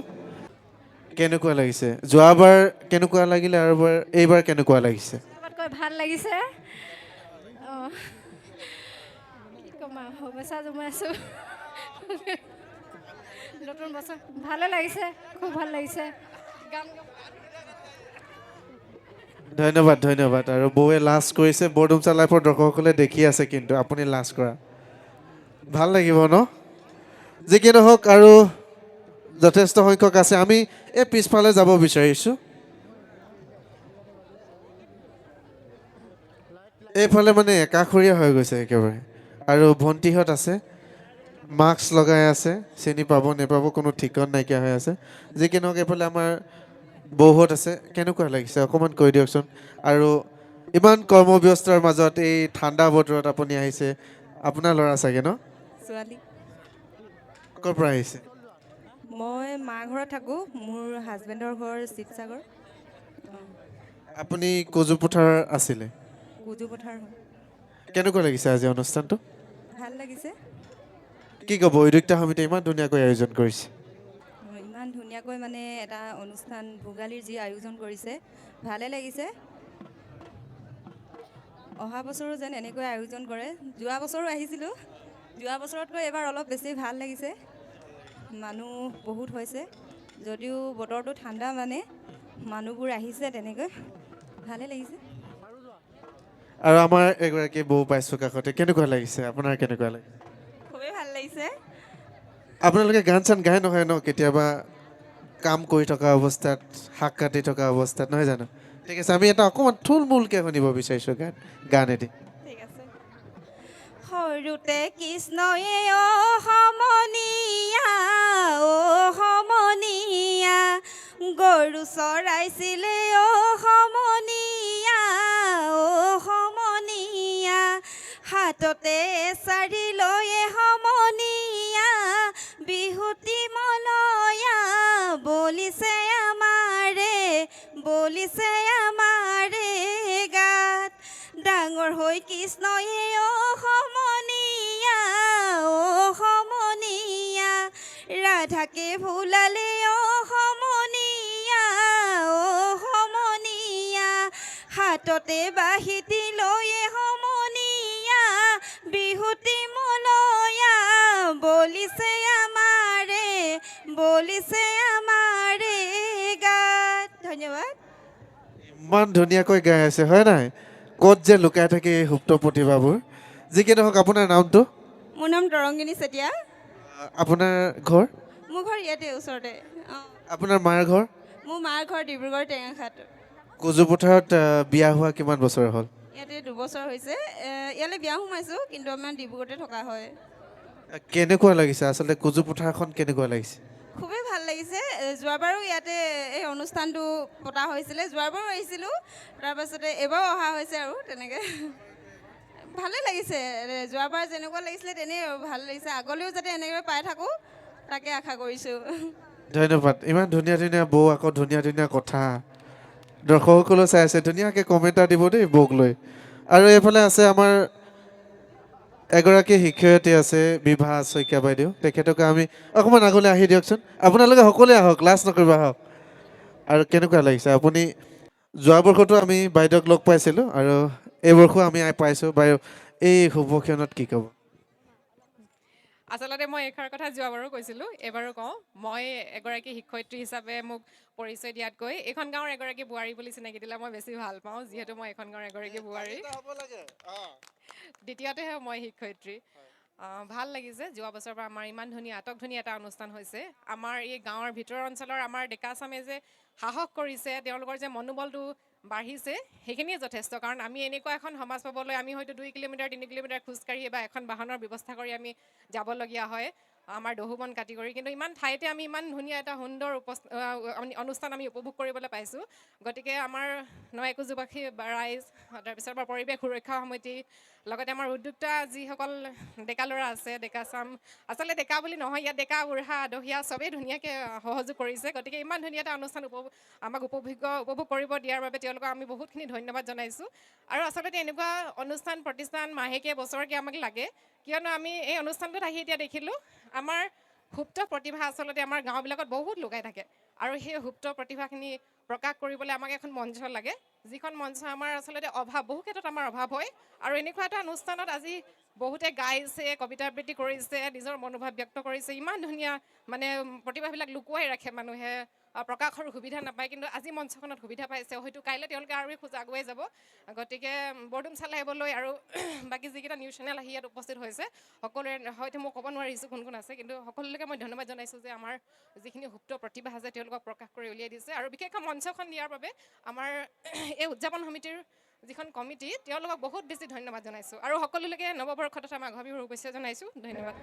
Speaker 1: কেনেকুৱা লাগিছে যোৱাবাৰ কেনেকুৱা লাগিলে আৰু এইবাৰ কেনেকুৱা লাগিছে
Speaker 11: চবতকৈ ভাল লাগিছে কি ক'ম আৰু শুভেচ্ছা জনাইছোঁ নতুন বছৰ ভালে লাগিছে খুব ভাল লাগিছে গান
Speaker 1: ধন্যবাদ আৰু বৌৱে লাজ কৰিছে বৰডুমচা লাইফৰ দৰ্শকসকলে দেখি আছে কিন্তু আপুনি লাজ কৰা ভাল লাগিব ন যি কি নহওক আৰু যথেষ্ট সংখ্যক আছে আমি এই পিছফালে যাব বিচাৰিছোঁ এইফালে মানে একাষৰীয়া হৈ গৈছে একেবাৰে আৰু ভণ্টিহঁত আছে মাস্ক লগাই আছে চিনি পাব নেপাব কোনো ঠিকন নাইকিয়া হৈ আছে যি কি নহওক এইফালে আমাৰ বৌহঁত আছে কেনেকুৱা লাগিছে অকণমান কৈ দিয়কচোন আৰু ইমান কৰ্মব্যস্তৰ মাজত এই ঠাণ্ডা বতৰত আপুনি আহিছে আপোনাৰ ল'ৰা চাগে ন
Speaker 2: ছোৱালী
Speaker 1: ক'ৰ পৰা আহিছে
Speaker 2: মই মাৰ ঘৰত থাকোঁ মোৰ হাজবেণ্ডৰ ঘৰ শিৱসাগৰ
Speaker 1: আপুনি কজুপথাৰ আছিলে
Speaker 2: কুজু পথাৰ হয়
Speaker 1: কেনেকুৱা লাগিছে আজি অনুষ্ঠানটো
Speaker 2: ভাল লাগিছে
Speaker 1: কি ক'ব উদ্যোক্তা সমিতিয়ে ইমান ধুনীয়াকৈ আয়োজন কৰিছে
Speaker 2: ইমান ধুনীয়াকৈ মানে এটা অনুষ্ঠান ভোগালীৰ যি আয়োজন কৰিছে ভালে লাগিছে অহা বছৰো যেন এনেকৈ আয়োজন কৰে যোৱা বছৰো আহিছিলোঁ যোৱা বছৰতকৈ এবাৰ অলপ বেছি ভাল লাগিছে মানুহ বহুত হৈছে যদিও বতৰটো ঠাণ্ডা মানে মানুহবোৰ আহিছে তেনেকৈ ভালে লাগিছে
Speaker 1: আৰু আমাৰ এগৰাকী বৌ পাইছোঁ কাষতে কেনেকুৱা লাগিছে আপোনাৰ কেনেকুৱা লাগিছে
Speaker 2: খুবেই ভাল লাগিছে
Speaker 1: আপোনালোকে গান চান গাই নহয় ন কেতিয়াবা কাম কৰি থকা অৱস্থাত শাক কাটি থকা অৱস্থাত নহয় জানো ঠিক আছে আমি এটা অকণমান থুলমূলকৈ শুনিব বিচাৰিছোঁ গান এটি
Speaker 2: ঠিক আছে সৰুতে কৃষ্ণয়ে সমনীয়া সমনীয়া গৰু চৰাইছিলে সমনীয়া সমনীয়া হাততে এচাৰি লয়ে সমনীয়া বিহুতি মলয়া বলিছে আমাৰে গাত ডাঙৰ হৈ কৃষ্ণয়ে সমনীয়া সমনীয়া ৰাধাকে ভুলালে সমনীয়া সমনীয়া হাততে বাহিতি লয়ে সমনীয়া বিহুতি মলয়া বলিছে আমাৰে গাত ধন্যবাদ
Speaker 1: ইমান ধুনীয়াকৈ গাই আছে হয় নাই ক'ত যে লুকাই থাকে এই সুপ্ত প্ৰতিভাবোৰ যি কি নহওক আপোনাৰ নামটো
Speaker 2: মোৰ নাম তৰংগিনী চেতিয়া
Speaker 1: আপোনাৰ ঘৰ
Speaker 2: মোৰ ঘৰ ইয়াতে ওচৰতে অঁ
Speaker 1: আপোনাৰ মাৰ ঘৰ
Speaker 2: মোৰ মাৰ ঘৰ ডিব্ৰুগড় টেঙাখাট
Speaker 1: কজুপথাৰত বিয়া হোৱা কিমান বছৰ হ'ল
Speaker 2: ইয়াতে 2 বছৰ হৈছে ইয়ালৈ বিয়া সোমাইছোঁ কিন্তু আমাৰ ডিব্ৰুগড়তে থকা হয়
Speaker 1: কেনেকুৱা লাগিছে আচলতে কজুপথাৰখন কেনেকুৱা লাগিছে
Speaker 2: খুবেই ভাল লাগিছে যোৱাবাৰো ইয়াতে এই অনুষ্ঠানটো পতা হৈছিলে যোৱাবাৰো আহিছিলোঁ তাৰপাছতে এইবাৰো অহা হৈছে আৰু তেনেকৈ ভালেই লাগিছে যোৱাবাৰ যেনেকুৱা লাগিছিলে তেনেই ভাল লাগিছে আগলৈও যাতে এনেকৈ পাই থাকোঁ তাকে আশা কৰিছোঁ
Speaker 1: ধন্যবাদ ইমান ধুনীয়া ধুনীয়া বৌ আকৌ ধুনীয়া ধুনীয়া কথা দৰ্শকসকলেও চাই আছে ধুনীয়াকৈ কমেণ্ট এটা দিব দেই বৌক লৈ আৰু এইফালে আছে আমাৰ এগৰাকী শিক্ষয়িত্ৰী আছে বিভা শইকীয়া বাইদেউ তেখেতকে আমি অকণমান আগলৈ আহি দিয়কচোন আপোনালোকে সকলোৱে আহক লাজ নকৰিব আহক আৰু কেনেকুৱা লাগিছে আপুনি যোৱা বৰ্ষতো আমি বাইদেউক লগ পাইছিলোঁ আৰু এই বৰ্ষও আমি পাইছোঁ বাইদেউ এই শুভক্ষণত কি ক'ব
Speaker 11: আচলতে মই এইষাৰ কথা যোৱাবাৰো কৈছিলোঁ, এইবাৰো কওঁ, মই এগৰাকী শিক্ষয়িত্ৰী হিচাপে মোক পৰিচয় দিয়াতকৈ এইখন গাঁৱৰ এগৰাকী বোৱাৰী বুলি চিনাকি দিলে মই বেছি ভাল পাওঁ, যিহেতু মই এইখন গাঁৱৰ এগৰাকী বোৱাৰী। দ্বিতীয়তেহে মই শিক্ষয়িত্ৰী। ভাল লাগিছে, যোৱা বছৰৰ পৰা আমাৰ ইমান ধুনীয়া আটকধুনীয়া এটা অনুষ্ঠান হৈছে। আমাৰ এই গাঁৱৰ ভিতৰৰ অঞ্চলৰ আমাৰ ডেকা চামে যে সাহস কৰিছে, তেওঁলোকৰ যে মনোবলটো বাঢ়িছে, সেইখিনিয়ে যথেষ্ট। কাৰণ আমি এনেকুৱা এখন সমাজ পাবলৈ আমি হয়তো 2 কিলোমিটাৰ 3 কিলোমিটাৰ খোজকাঢ়ি বা এখন বাহনৰ ব্যৱস্থা কৰি আমি যাবলগীয়া হয়, আমাৰ দহু বন কাটি কৰি। কিন্তু ইমান ঠাইতে আমি ইমান ধুনীয়া এটা সুন্দৰ অনুষ্ঠান আমি উপভোগ কৰিবলৈ পাইছোঁ। গতিকে আমাৰ নয়াকুজুবাসী ৰাইজ, তাৰপিছত আমাৰ পৰিৱেশ সুৰক্ষা সমিতি, লগতে আমাৰ উদ্যোক্তা যিসকল ডেকা ল'ৰা আছে, ডেকা চাম, আচলতে ডেকা বুলি নহয়, ইয়াত ডেকা বুঢ়া আদহীয়া চবেই ধুনীয়াকৈ সহযোগ কৰিছে। গতিকে ইমান ধুনীয়া এটা অনুষ্ঠান আমাক উপভোগ কৰিব দিয়াৰ বাবে তেওঁলোকক আমি বহুতখিনি ধন্যবাদ জনাইছোঁ। আৰু আচলতে এনেকুৱা অনুষ্ঠান প্ৰতিষ্ঠান মাহেকীয়া বছৰকৈ আমাক লাগে, কিয়নো আমি এই অনুষ্ঠানটোত আহি এতিয়া দেখিলোঁ আমাৰ সুপ্ত প্ৰতিভা আচলতে আমাৰ গাঁওবিলাকত বহুত লুকাই থাকে। আৰু সেই সুপ্ত প্ৰতিভাখিনি প্ৰকাশ কৰিবলৈ আমাক এখন মঞ্চ লাগে, যিখন মঞ্চ আমাৰ আচলতে অভাৱ, বহু ক্ষেত্ৰত আমাৰ অভাৱ হয়। আৰু এনেকুৱা এটা অনুষ্ঠানত আজি বহুতে গাইছে, কবিতা আবৃত্তি কৰিছে, নিজৰ মনোভাৱ ব্যক্ত কৰিছে। ইমান ধুনীয়া মানে প্ৰতিভাবিলাক লুকুৱাই ৰাখে মানুহে, প্ৰকাশৰ সুবিধা নাপায়, কিন্তু আজি মঞ্চখনত সুবিধা পাইছে। হয়তো কাইলৈ তেওঁলোকে আৰু খোজ আগুৱাই যাব। গতিকে বৰডুমচা লাইভলৈ আৰু বাকী যিকেইটা নিউজ চেনেল আহি ইয়াত উপস্থিত হৈছে, সকলোৰে হয়তো মই ক'ব নোৱাৰিছোঁ কোন কোন আছে, কিন্তু সকলোলৈকে মই ধন্যবাদ জনাইছোঁ যে আমাৰ যিখিনি সুপ্ত প্ৰতিভা আছে তেওঁলোকক প্ৰকাশ কৰি উলিয়াই দিছে। আৰু বিশেষকৈ মঞ্চখন দিয়াৰ বাবে আমাৰ এই উদযাপন সমিতিৰ যিখন কমিটি, তেওঁলোকক বহুত বেছি ধন্যবাদ জনাইছোঁ। আৰু সকলোলৈকে নৱবৰ্ষ তথা মাঘৰ বিহুৰ শুভেচ্ছা জনাইছোঁ। ধন্যবাদ।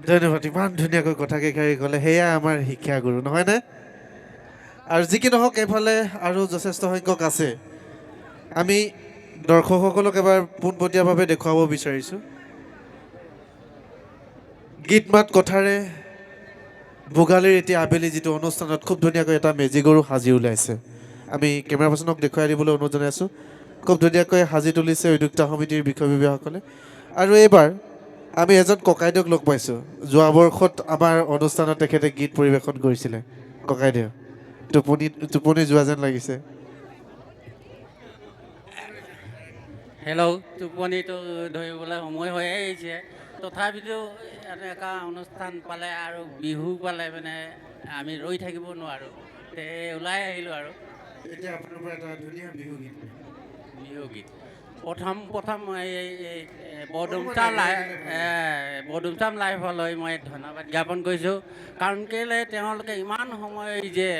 Speaker 1: ধন্যবাদ। ইমান ধুনীয়াকৈ কথা কেইষাৰি ক'লে, সেয়া আমাৰ শিক্ষাগুৰু নহয়নে? আৰু যি কি নহওক, এইফালে আৰু যথেষ্ট সংখ্যক আছে। আমি দৰ্শকসকলক এবাৰ পোনপটীয়াভাৱে দেখুৱাব বিচাৰিছোঁ। গীত মাত কথাৰে ভোগালীৰ এতিয়া আবেলি যিটো অনুষ্ঠানত খুব ধুনীয়াকৈ এটা মেজিগৰু সাজি ওলাইছে। আমি কেমেৰা পাৰ্চনক দেখুৱাই দিবলৈ অনুৰোধ জনাই আছোঁ। খুব ধুনীয়াকৈ সাজি তুলিছে উদ্যোক্তা সমিতিৰ বিষয়ববীয়াসকলে। আৰু এইবাৰ আমি এজন ককাইদেউক লগ পাইছোঁ। যোৱা বৰ্ষত আমাৰ অনুষ্ঠানত তেখেতে গীত পৰিৱেশন কৰিছিলে। ককাইদেউ টোপনি যোৱা যেন লাগিছে।
Speaker 12: হেল্ল', টোপনিটো ধৰিবলৈ সময় হৈ আহিছে, তথাপিতো এনেকুৱা অনুষ্ঠান পালে আৰু বিহু পালে মানে আমি ৰৈ থাকিব নোৱাৰোঁ, ওলাই আহিলোঁ। আৰু
Speaker 1: এতিয়া আপোনাৰ পৰা এটা ধুনীয়া বিহু গীত।
Speaker 12: প্ৰথম এই বৰডুমচা লাইভলৈ মই ধন্যবাদ জ্ঞাপন কৰিছোঁ। কাৰণ কেলৈ তেওঁলোকে ইমান সময় যে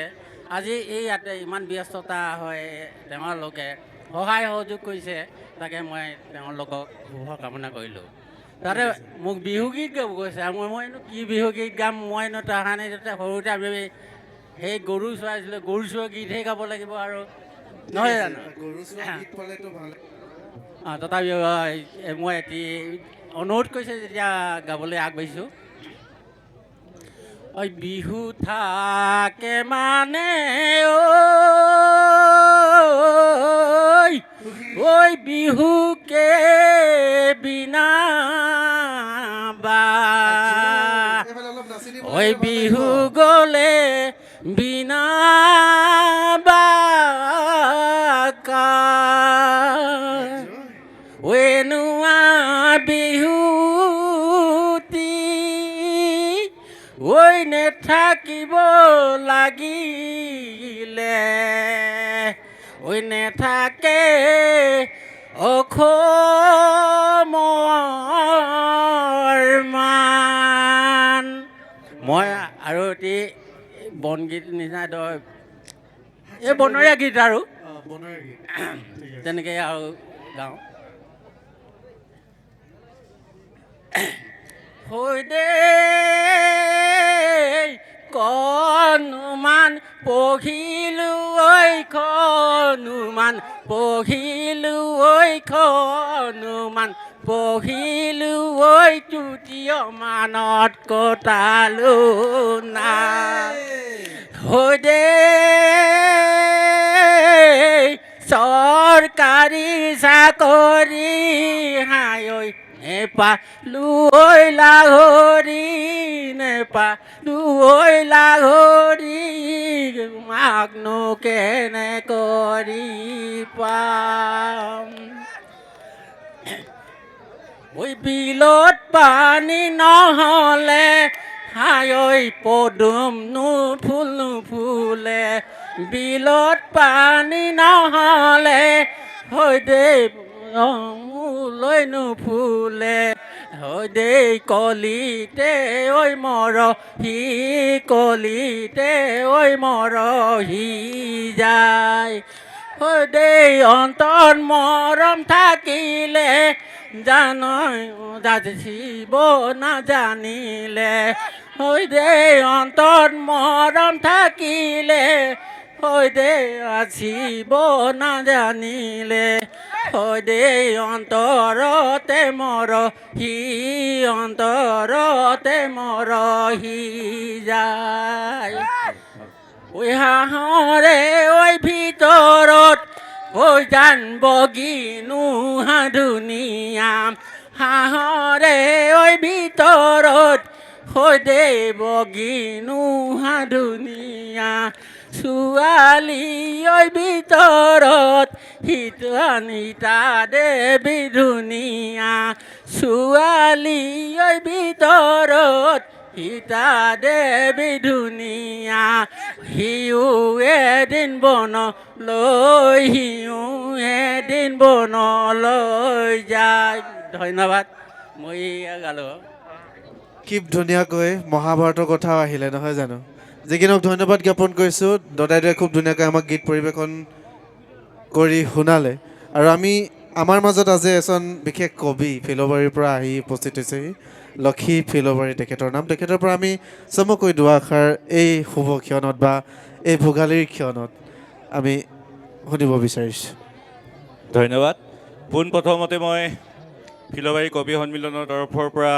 Speaker 12: আজি এই ইয়াতে ইমান ব্যস্ততা হয়, তেওঁলোকে সহায় সহযোগ কৰিছে, তাকে মই তেওঁলোকক শুভকামনা কৰিলোঁ। তাতে মোক বিহুগীত গাব কৈছে, মইনো কি বিহুগীত গাম, মইনো তাহানি সৰুতে আমি সেই গৰু চৰাইছিলোঁ, গৰু চোৱা গীতহে গাব লাগিব আৰু নহয় জানো? তথাপিও মই এটি অনুৰোধ কৰিছে যেতিয়া গাবলৈ আগবাঢ়িছোঁ। ঐ বিহু থাকে মানে ঐ বিহুকে বিনা বা ঐ বিহু গ'লে বিনা ৱেনুৱা বিহুতি ঐ নেথাকিব লাগিলে ঐ নেথাকে অসমৰ মান। মই আৰু এটি বনগীত নিচিনা এই বনৰীয়া গীত আৰু তেনেকৈ আৰু গাওঁ। হৈ দে কনুমান পঢ়িলোঁ ঐ কনুমান পঢ়িলোঁ ঐ কনুমান পঢ়িলোঁ ঐ তৃতীয় মানত কটালোঁ না হৈ দে চৰকাৰী চাকৰি হাই ঐ নেপালোঁ ঐ লাহৰি নেপালোঁ ঐ লাহৰি মাকনো কেনে কৰি পাম। ওই বিলত পানী নহ'লে হাই ঐ পদুম নুফুলে বিলত পানী নহ'লে হৈ দেই মোলৈ নুফুলে হৈ দেই কলিতে ঐ মৰহি কলিতে ঐ মৰহি যায় হৈ দেই অন্তৰত মৰম থাকিলে জানই যাচিব নাজানিলে হৈ দেই অন্তৰত মৰম থাকিলে হৈ দেই আছিব নাজানিলে হৈ দেই অন্তৰতে মৰহি অন্তৰতে মৰহি যায় ঐ হাঁহৰে ঐ ভিতৰত ঐ জানব কিনো সাধুনীয়া হাঁহৰে ঐ ভিতৰত ঐ দেৱ কিনো সাধুনীয়া ছোৱালী ঐ ভিতৰত হিতানিতা দেৱী ধুনীয়া ছোৱালী ঐ ভিতৰত সীতা দেৱী ধুনীয়া সিও এদিন বনলৈ সিও এদিন বনলৈ যায় ধন্যবাদ মই এয়া গালোঁ
Speaker 1: কি ধুনীয়াকৈ মহাভাৰতৰ কথাও আহিলে নহয় জানো যিকিনক ধন্যবাদ জ্ঞাপন কৰিছোঁ দদাইদেৱে খুব ধুনীয়াকৈ আমাক গীত পৰিৱেশন কৰি শুনালে আৰু আমাৰ মাজত আজি এজন বিশেষ কবি ফিল'বাৰীৰ পৰা আহি উপস্থিত হৈছেহি লক্ষী ফিল'বাৰী তেখেতৰ নাম তেখেতৰ পৰা আমি চমুকৈ দুআষাৰ এই শুভ ক্ষণত বা এই ভোগালীৰ ক্ষণত আমি শুনিব বিচাৰিছোঁ
Speaker 13: ধন্যবাদ পোনপ্ৰথমতে মই ফিল'বাৰী কবি সন্মিলনৰ তৰফৰ পৰা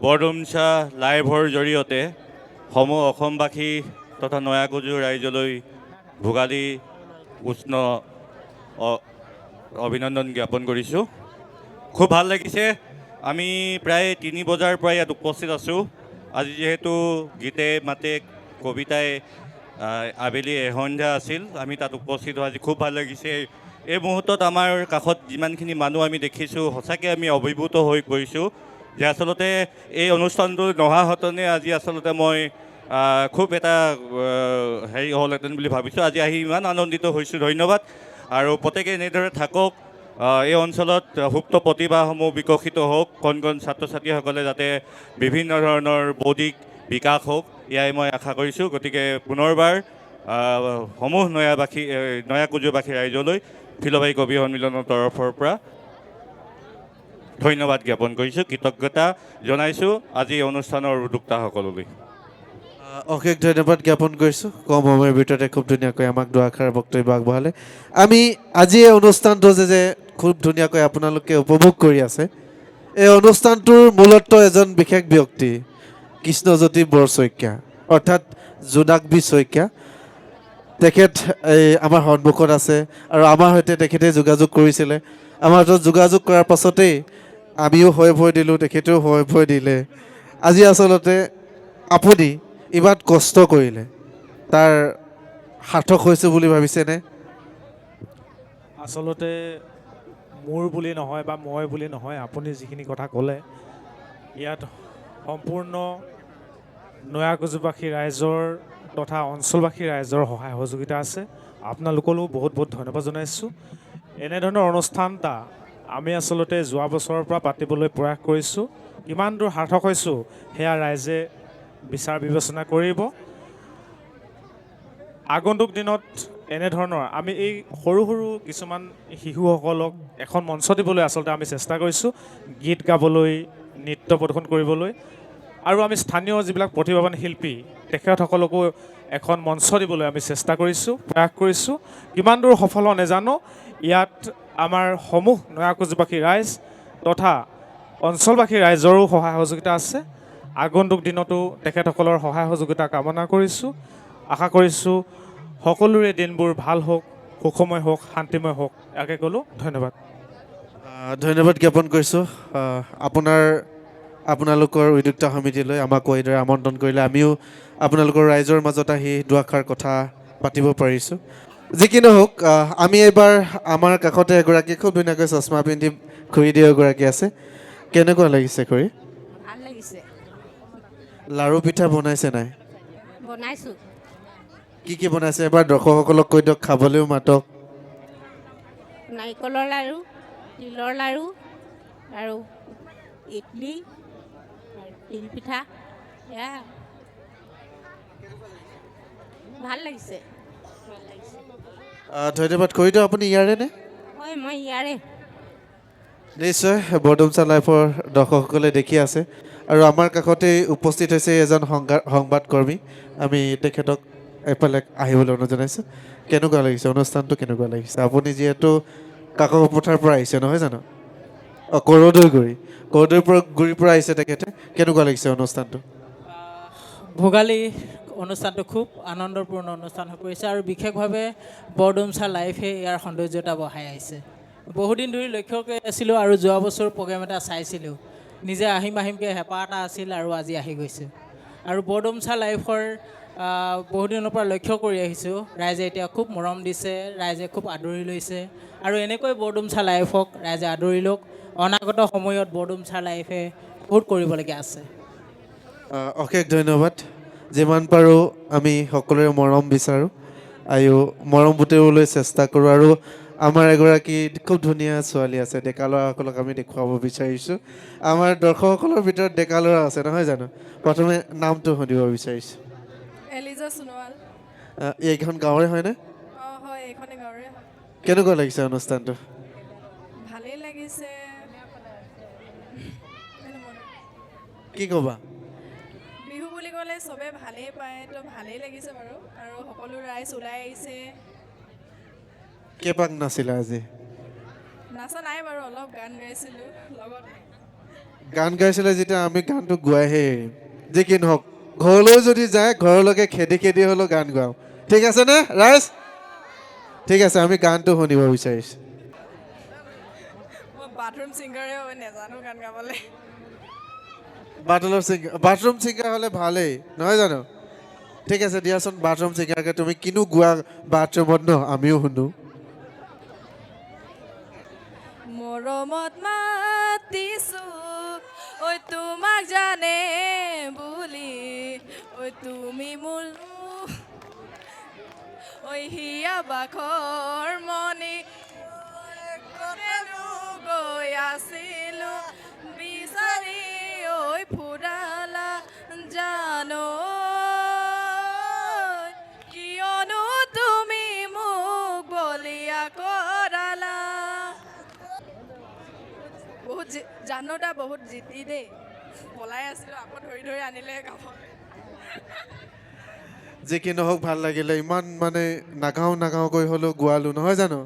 Speaker 13: বৰডুমচা লাইভৰ জৰিয়তে সমূহ অসমবাসী তথা নয়াগজু ৰাইজলৈ ভোগালী উষ্ণ অভিনন্দন জ্ঞাপন কৰিছোঁ খুব ভাল লাগিছে আমি প্ৰায় 3 বজাৰ পৰা ইয়াত উপস্থিত আছোঁ আজি যিহেতু গীতে মাতে কবিতাই আবেলি এসন্ধ্যা আছিল আমি তাত উপস্থিত হোৱা আজি খুব ভাল লাগিছে এই মুহূৰ্তত আমাৰ কাষত যিমানখিনি মানুহ আমি দেখিছোঁ সঁচাকৈ আমি অভিভূত হৈ পৰিছোঁ যে আচলতে এই অনুষ্ঠানটো নহাহেঁতেনে আজি আচলতে মই খুব এটা হেৰি হ'লহেঁতেন বুলি ভাবিছোঁ আজি আহি ইমান আনন্দিত হৈছোঁ ধন্যবাদ আৰু প্ৰত্যেকে এনেদৰে থাকক এই অঞ্চলত সুপ্ত প্ৰতিভাসমূহ বিকশিত হওক কণ কণ ছাত্ৰ ছাত্ৰীসকলে যাতে বিভিন্ন ধৰণৰ বৌদ্ধিক বিকাশ হওক এয়াই মই আশা কৰিছোঁ গতিকে পুনৰবাৰ সমূহ নয়াকুজুবাসী ৰাইজলৈ ফিল'বাৰী কবি সন্মিলনৰ তৰফৰ পৰা ধন্যবাদ জ্ঞাপন কৰিছোঁ কৃতজ্ঞতা জনাইছোঁ আজি এই অনুষ্ঠানৰ উদ্যোক্তাসকললৈ
Speaker 1: অশেষ ধন্যবাদ জ্ঞাপন কৰিছোঁ কম সময়ৰ ভিতৰতে খুব ধুনীয়াকৈ আমাক দুআষাৰ বক্তব্য আগবঢ়ালে আমি আজি এই অনুষ্ঠানটো যে খুব ধুনীয়াকৈ আপোনালোকে উপভোগ কৰি আছে এই অনুষ্ঠানটোৰ মূলতঃ এজন বিশেষ ব্যক্তি কৃষ্ণজ্যোতি বৰশইকীয়া অৰ্থাৎ জোনাকবি শইকীয়া তেখেত এই আমাৰ সন্মুখত আছে আৰু আমাৰ সৈতে তেখেতে যোগাযোগ কৰিছিলে আমাৰ হাতত যোগাযোগ কৰাৰ পাছতেই আমিও হয় ভয় দিলোঁ তেখেতেও হয় ভয় দিলে আজি আচলতে আপুনি ইমান কষ্ট কৰিলে তাৰ সাৰ্থক হৈছে বুলি ভাবিছেনে
Speaker 14: আচলতে মোৰ বুলি নহয় বা মই বুলি নহয় আপুনি যিখিনি কথা ক'লে ইয়াত সম্পূৰ্ণ নয়াগজুবাসী ৰাইজৰ তথা অঞ্চলবাসী ৰাইজৰ সহায় সহযোগিতা আছে আপোনালোকলৈও বহুত বহুত ধন্যবাদ জনাইছোঁ এনেধৰণৰ অনুষ্ঠান এটা আমি আচলতে যোৱা বছৰৰ পৰা পাতিবলৈ প্ৰয়াস কৰিছোঁ কিমান দূৰ সাৰ্থক হৈছোঁ সেয়া ৰাইজে বিচাৰ বিবেচনা কৰিব আগন্তুক দিনত এনেধৰণৰ আমি এই সৰু সৰু কিছুমান শিশুসকলক এখন মঞ্চ দিবলৈ আচলতে আমি চেষ্টা কৰিছোঁ গীত গাবলৈ নৃত্য প্ৰদৰ্শন কৰিবলৈ আৰু আমি স্থানীয় যিবিলাক প্ৰতিভাৱান শিল্পী তেখেতসকলকো এখন মঞ্চ দিবলৈ আমি চেষ্টা কৰিছোঁ প্ৰয়াস কৰিছোঁ কিমান দূৰ সফল হয় নাজানো ইয়াত আমাৰ সমূহ নয়াকুজুবাসী ৰাইজ তথা অঞ্চলবাসী ৰাইজৰো সহায় সহযোগিতা আছে আগন্তুক দিনতো তেখেতসকলৰ সহায় সহযোগিতা কামনা কৰিছোঁ আশা কৰিছোঁ সকলোৰে দিনবোৰ ভাল হওক সুখময় হওক শান্তিময় হওক ইয়াকে ক'লোঁ ধন্যবাদ
Speaker 1: ধন্যবাদ জ্ঞাপন কৰিছোঁ আপোনালোকৰ উদ্যোক্তা সমিতিলৈ আমাকো এইদৰে আমন্ত্ৰণ কৰিলে আমিও আপোনালোকৰ ৰাইজৰ মাজত আহি দুআষাৰ কথা পাতিব পাৰিছোঁ যি কি নহওক আমি এইবাৰ আমাৰ কাষতে এগৰাকী খুব ধুনীয়াকৈ চশমা পিন্ধি খুৰীদেউ এগৰাকী আছে কেনেকুৱা লাগিছে খুৰী
Speaker 6: ভাল লাগিছে
Speaker 1: লাৰু পিঠা বনাইছে নাই
Speaker 6: বনাইছোঁ
Speaker 1: কি বনাইছে এবাৰ দৰ্শকসকলক কৈ দিয়ক খাবলৈও মাতক
Speaker 6: নাৰিকলৰ লাৰু তিলৰ লাৰু আৰু ইডলি আৰু তিল পিঠা এয়া ভাল লাগিছে
Speaker 1: ধন্যবাদ খুৰীদেউ আপুনি ইয়াৰে নে
Speaker 6: হয় মই ইয়াৰে
Speaker 1: নিশ্চয় বৰডুমচা লাইফৰ দৰ্শকসকলে দেখি আছে আৰু আমাৰ কাষতে উপস্থিত হৈছে এজন সংবাদকৰ্মী আমি তেখেতক এফালে আহিবলৈ অনুৰোধ জনাইছোঁ কেনেকুৱা লাগিছে অনুষ্ঠানটো কেনেকুৱা লাগিছে আপুনি যিহেতু কাকত পথাৰৰ পৰা আহিছে নহয় জানো কৰদৈগুৰিৰ পৰা আহিছে তেখেতে কেনেকুৱা লাগিছে অনুষ্ঠানটো
Speaker 15: ভোগালী অনুষ্ঠানটো খুব আনন্দপূৰ্ণ অনুষ্ঠান হৈ পৰিছে আৰু বিশেষভাৱে বৰডুমচা লাইফে ইয়াৰ সৌন্দৰ্যতা বঢ়াই আহিছে বহুদিন ধৰি লক্ষ্য কৰি আছিলোঁ আৰু যোৱা বছৰ প্ৰগ্ৰেম এটা চাইছিলোঁ নিজে আহিমকৈ হেঁপাহ এটা আছিল আৰু আজি আহি গৈছে আৰু বৰডুমচা লাইফৰ বহুদিনৰ পৰা লক্ষ্য কৰি আহিছোঁ ৰাইজে এতিয়া খুব মৰম দিছে ৰাইজে খুব আদৰি লৈছে আৰু এনেকৈ বৰডুমচা লাইফক ৰাইজে আদৰি লওক অনাগত সময়ত বৰডুমচা লাইফে বহুত কৰিবলগীয়া আছে
Speaker 1: অশেষ ধন্যবাদ যিমান পাৰোঁ আমি সকলোৰে মৰম বিচাৰোঁ আৰু মৰম বুটলিবলৈ চেষ্টা কৰোঁ আৰু আমাৰ এগৰাকী খুব ধুনীয়া ছোৱালী আছে ডেকা ল'ৰাসকলক আমি দেখুৱাব বিচাৰিছোঁ আমাৰ দৰ্শকসকলৰ ভিতৰত ডেকা ল'ৰা আছে নহয় জানো প্ৰথমে নামটো শুনিব বিচাৰিছোঁ
Speaker 11: এলিজা সোণোৱাল
Speaker 1: এইখন গাঁৱৰে হয়নে
Speaker 11: অঁ হয় এইখনে গাঁৱৰে
Speaker 1: কেনেকুৱা লাগিছে অনুষ্ঠানটো
Speaker 11: ভালেই লাগিছে
Speaker 1: কি ক'বা
Speaker 11: বিহু বুলি ক'লে চবে ভালেই পায় তো ভালেই লাগিছে বাৰু আৰু সকলো ৰাইজ ওলাই আহিছে
Speaker 1: কেইপাক নাছিলে আজি
Speaker 11: নাচা নাই বাৰু অলপ গান গাইছিলোঁ লগত
Speaker 1: গান গাইছিলে যেতিয়া আমি গানটো গোৱাইহে যি কি নহওক ঘৰলৈ যদি যায় ঘৰলৈকে খেদি হ'লেও গান গাওঁ ঠিক আছেনে ৰাইজ ঠিক আছে আমি গানটো শুনিব বিচাৰিছোঁ
Speaker 11: মই বাথৰুম ছিংগাৰে নেজানো গান গাবলৈ
Speaker 1: বাথৰুম ছিংগাৰ হ'লে ভালেই নহয় জানো ঠিক আছে দিয়াচোন বাথৰুম ছিংগাৰকে তুমি কিনো গোৱা বাথৰুমত ন আমিও শুনো
Speaker 11: মৰমত মাতিছো ঐ তোমাক জানে বুলি ঐ তুমি মোৰ ঐ হিয়া বাখৰ মণি গৈ আছিলো বিচাৰি ঐ ফুৰালা জানো কিয়নো তুমি মোক বলিয়া কৰালা বহুত জানোদা বহুত জিতি দেই পলাই আছিলোঁ আকৌ ধৰি আনিলে গাব
Speaker 1: যি কি নহওক ভাল লাগিলে ইমান মানে নাগাওঁকৈ হ'লেও গোৱালোঁ নহয় জানো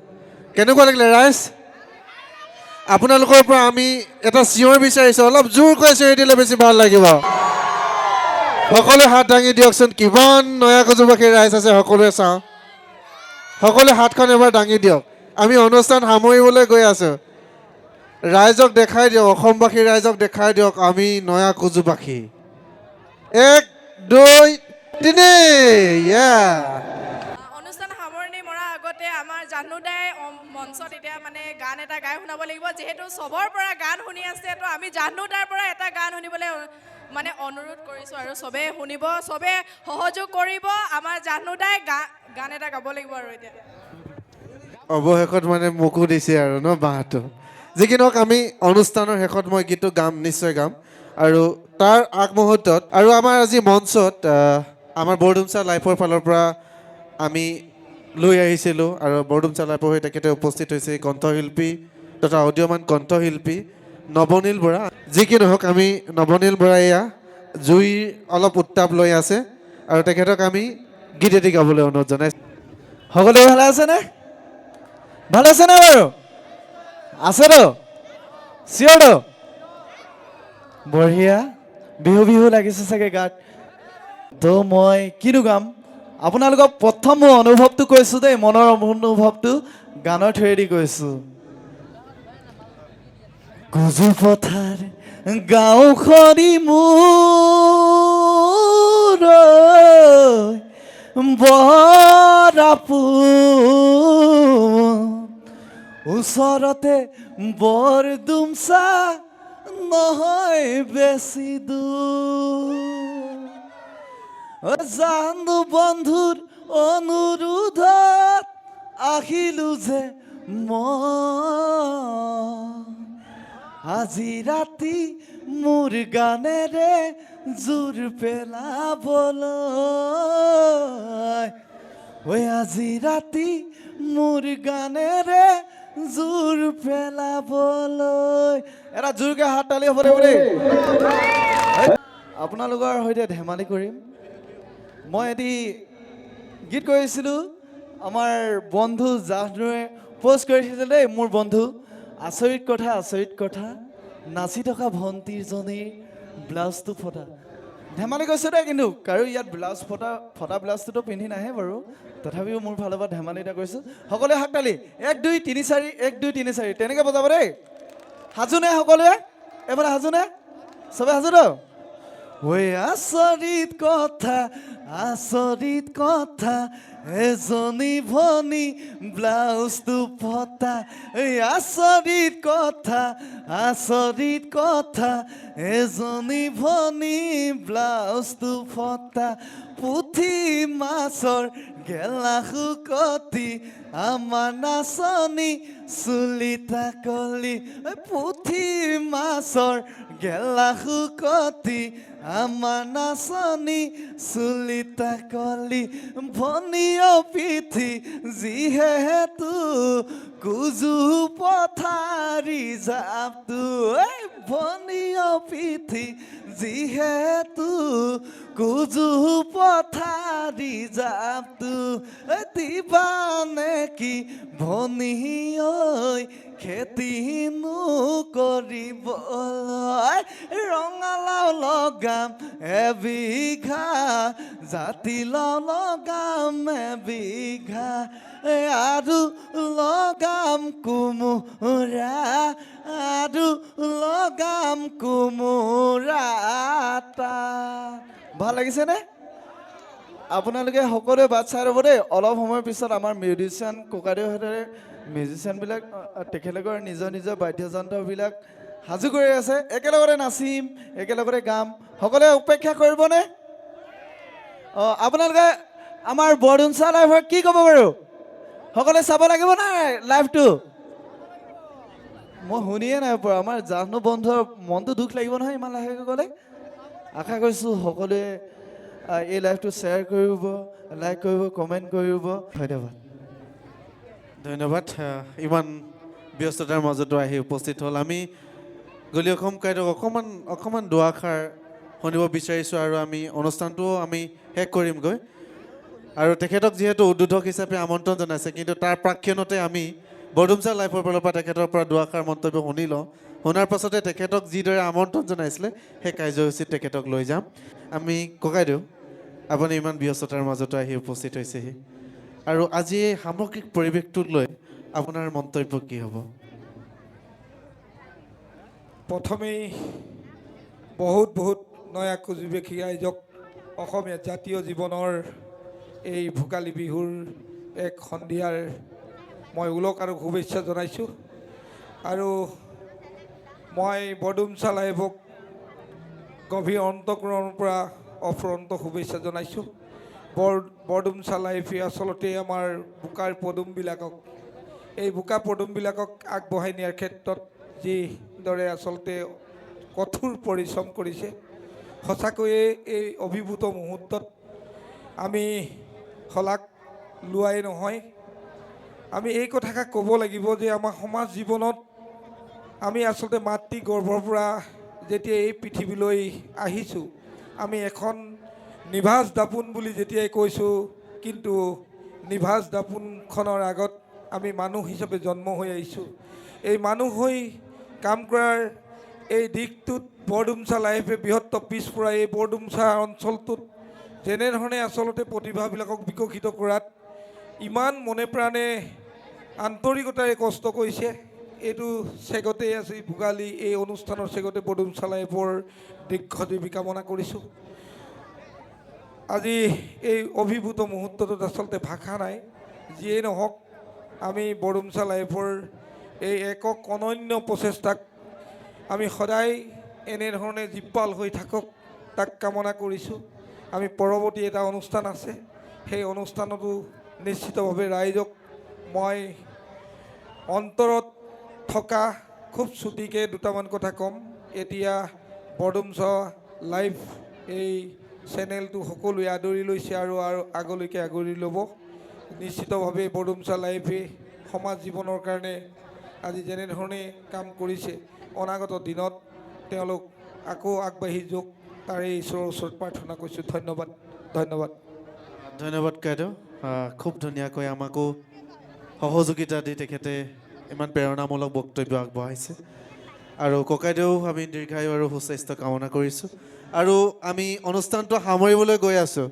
Speaker 1: কেনেকুৱা লাগিলে ৰাইজ আপোনালোকৰ পৰা আমি এটা চিঞৰ বিচাৰিছোঁ অলপ জোৰকৈ চিঞৰি দিলে বেছি ভাল লাগিব সকলোৱে হাত দাঙি দিয়কচোন কিমান নয়াকজুবাসী ৰাইজ আছে সকলোৱে চাওঁ সকলোৱে হাতখন এবাৰ দাঙি দিয়ক আমি অনুষ্ঠান সামৰিবলৈ গৈ আছোঁ ৰাইজক দেখাই দিয়ক অসমবাসী ৰাইজক দেখাই দিয়ক আমি নয়াকজুবাসী 1 2 3
Speaker 11: অনুষ্ঠান সামৰণি মৰাৰ আগতে আমাৰ জানুদাই মঞ্চত এতিয়া মানে গান এটা গাই শুনাব লাগিব যিহেতু চবৰ পৰা গান শুনি আছে তো আমি জানুদাৰ পৰা এটা গান শুনিবলৈ মানে অনুৰোধ কৰিছোঁ আৰু চবে শুনিব চবে সহযোগ কৰিব আমাৰ জানুদাই গান এটা গাব লাগিব আৰু এতিয়া
Speaker 1: অৱশেষত মানে মোকো দিছে আৰু ন বাঁহটো যি কি নহওক আমি অনুষ্ঠানৰ শেষত মই গীতটো গাম নিশ্চয় গাম আৰু তাৰ আগমুহূৰ্তত আৰু আমাৰ আজি মঞ্চত আমাৰ বৰডুমচা লাইফৰ ফালৰ পৰা আমি লৈ আহিছিলোঁ আৰু বৰডুমচা লাইফৰ হৈ তেখেতে উপস্থিত হৈছে কণ্ঠশিল্পী তথা অডিঅ'মান কণ্ঠশিল্পী নৱনীল বৰা যি কি নহওক আমি নৱনীল বৰা এয়া জুইৰ অলপ উত্তাপ লৈ আছে আৰু তেখেতক আমি গীত এটি গাবলৈ অনুৰোধ জনাইছোঁ
Speaker 3: সকলোৱে ভালে আছেনে ভালে আছেনে বাৰু আছেতো চিয়ৰটো বঢ়িয়া বিহু লাগিছে চাগে গাত তো মই কিনো গাম আপোনালোকক প্ৰথম মোৰ অনুভৱটো কৈছোঁ দেই মনৰ অনুভৱটো গানৰ থ্ৰুৱেদি কৈছোঁ গুজু পথাৰ গাঁওখনি মোৰ বৰাপু ওচৰতে বৰডুমচা নহয় বেছি দূৰ জানো বন্ধুৰ অনুৰোধত আহিলো যে মই আজি ৰাতি মোৰ গানেৰে জোৰ পেলাবলৈ ঐ আজি ৰাতি মোৰ গানেৰে জোৰ পেলাবলৈ এটা জোৰকে হাত তালি হ'ব দেই আপোনালোকৰ সৈতে ধেমালি কৰিম মই এটি গীত কৰিছিলোঁ আমাৰ বন্ধু জাহনুৰে পোষ্ট কৰিছিলে দেই মোৰ বন্ধু আচৰিত কথা নাচি থকা ভণ্টিজনীৰ ব্লাউজটো ফটা ধেমালি কৈছোঁ দেই কিন্তু কাৰো ইয়াত ব্লাউজ ফটা ব্লাউজটোতো পিন্ধি নাহে বাৰু তথাপিও মোৰ ফালৰ পৰা ধেমালি এটা কৰিছোঁ সকলোৱে হাত তালি 1 2 3 4 1 2 3 4 তেনেকৈ বজাব দেই সাজুনে সকলোৱে এবাৰ সাজুনে চবে সাজু ন ঐ আচৰিত কথা এজনী ভনী ব্লাউজটো ফটা এই আচৰিত কথা এজনী ভনী ব্লাউজটো ফটা পুঠি মাছৰ গেলা শুকতি আমাৰ নাচনী চুলিতা কলি পুঠি মাছৰ গেলা শুকতি আমাৰ নাচনী চুলিতা কলি ভনীয় পিঠি যিহেতু কুজু পথাৰী জাপটো ভনীয় পিঠি যিহেতু কুজু পথাৰী জাপটো দিবা নেকি ভনী ঐ খেতিনো কৰিবলৈ ৰঙালাও লগাম এবিঘা জাতিলাও লগাম এবিঘা আৰু লগাম কোমোৰা এটা ভাল লাগিছেনে আপোনালোকে সকলোৱে বাট চাই ৰ'ব দেই অলপ সময়ৰ পিছত আমাৰ মিউজিচিয়ান ককাদেউহঁতে মিউজিচিয়ানবিলাক তেখেতলোকৰ নিজৰ বাদ্যযন্ত্ৰবিলাক সাজু কৰি আছে একেলগতে নাচিম একেলগতে গাম সকলোৱে উপেক্ষা কৰিবনে অঁ আপোনালোকে আমাৰ বৰডুমচা লাইভৰ কি ক'ব বাৰু সকলোৱে চাব লাগিব নাই লাইভটো মই শুনিয়ে নাই পৰা আমাৰ জাহ্নু বন্ধুৰ মনটো দুখ লাগিব নহয় ইমান লাহেকৈ গ'লে আশা কৰিছোঁ সকলোৱে এই লাইভটো শ্বেয়াৰ কৰিব লাইক কৰিব কমেণ্ট কৰিব
Speaker 1: ধন্যবাদ ইমান ব্যস্ততাৰ মাজতো আহি উপস্থিত হ'ল আমি গলি অসম কাইদক অকণমান দুআষাৰ শুনিব বিচাৰিছোঁ আৰু আমি অনুষ্ঠানটোও আমি শেষ কৰিমগৈ আৰু তেখেতক যিহেতু উদ্বোধক হিচাপে আমন্ত্ৰণ জনাইছে কিন্তু তাৰ প্ৰাক্ষণতে আমি বৰডুমচা লাইফৰ ফালৰ পৰা তেখেতৰ পৰা দুআষাৰ মন্তব্য শুনি লওঁ শুনাৰ পাছতে তেখেতক যিদৰে আমন্ত্ৰণ জনাইছিলে সেই কাৰ্যসূচীত তেখেতক লৈ যাম আমি ককাইদেউ আপুনি ইমান ব্যস্ততাৰ মাজতো আহি উপস্থিত হৈছেহি আৰু আজি এই সামগ্ৰিক পৰিৱেশটোক লৈ আপোনাৰ মন্তব্য কি হ'ব
Speaker 16: প্ৰথমেই বহুত নয়া কুজিবেশী আয়োজক অসমীয়া জাতীয় জীৱনৰ এই ভোগালী বিহুৰ এক সন্ধিয়াৰ মই ওলক আৰু শুভেচ্ছা জনাইছোঁ আৰু মই বৰডুমচা লাইভক গভীৰ অন্তঃকৰণৰ পৰা অফুৰন্ত শুভেচ্ছা জনাইছোঁ বৰডুমচা লাইভে আচলতে আমাৰ বোকাৰ পদুমবিলাকক এই বোকা পদুমবিলাকক আগবঢ়াই নিয়াৰ ক্ষেত্ৰত যিদৰে আচলতে কঠোৰ পৰিশ্ৰম কৰিছে সঁচাকৈয়ে এই অভিভূত মুহূৰ্তত আমি শলাগ লোৱাই নহয় আমি এই কথাষাৰ ক'ব লাগিব যে আমাৰ সমাজ জীৱনত আমি আচলতে মাতৃ গৰ্ভৰ পৰা যেতিয়া এই পৃথিৱীলৈ আহিছোঁ আমি এখন নিভাঁজ দাপোন বুলি যেতিয়াই কৈছোঁ কিন্তু নিভাঁজ দাপোনখনৰ আগত আমি মানুহ হিচাপে জন্ম হৈ আহিছোঁ এই মানুহ হৈ কাম কৰাৰ এই দিশটোত বৰডুমচা লাইফে বৃহত্তৰ পিছপৰা এই বৰডুমচা অঞ্চলটোত যেনেধৰণে আচলতে প্ৰতিভাবিলাকক বিকশিত কৰাত ইমান মনে প্ৰাণে আন্তৰিকতাৰে কষ্ট কৰিছে এইটো চেগতেই আছে ভোগালী এই অনুষ্ঠানৰ চেগতে বৰডুমচা লাইফৰ দীৰ্ঘজীৱী কামনা কৰিছোঁ আজি এই অভিভূত মুহূৰ্তটোত আচলতে ভাষা নাই যিয়েই নহওক আমি বৰডুমচা লাইফৰ এই একক অনন্য প্ৰচেষ্টাক আমি সদায় এনেধৰণে জীপাল হৈ থাকক তাক কামনা কৰিছোঁ। আমি পৰৱৰ্তী এটা অনুষ্ঠান আছে, সেই অনুষ্ঠানতো নিশ্চিতভাৱে ৰাইজক মই অন্তৰত থকা খুব চুটিকৈ দুটামান কথা ক'ম। এতিয়া বৰডুমচা লাইভ এই চেনেলটো সকলোৱে আদৰি লৈছে আৰু আগলৈকে আগুৰি ল'ব। নিশ্চিতভাৱে বৰডুমচা লাইভে সমাজ জীৱনৰ কাৰণে আজি যেনেধৰণে কাম কৰিছে, অনাগত দিনত তেওঁলোক আকৌ আগবাঢ়ি যাওক, তাৰে ঈশ্বৰৰ ওচৰত প্ৰাৰ্থনা কৰিছোঁ। ধন্যবাদ, ধন্যবাদ।
Speaker 1: ধন্যবাদ কাইদেউ, খুব ধুনীয়াকৈ আমাকো সহযোগিতা দি তেখেতে ইমান প্ৰেৰণামূলক বক্তব্য আগবঢ়াইছে। আৰু ককাইদেউ আমি দীৰ্ঘায়ু আৰু সুস্বাস্থ্য কামনা কৰিছোঁ। আৰু আমি অনুষ্ঠানটো সামৰিবলৈ গৈ আছোঁ।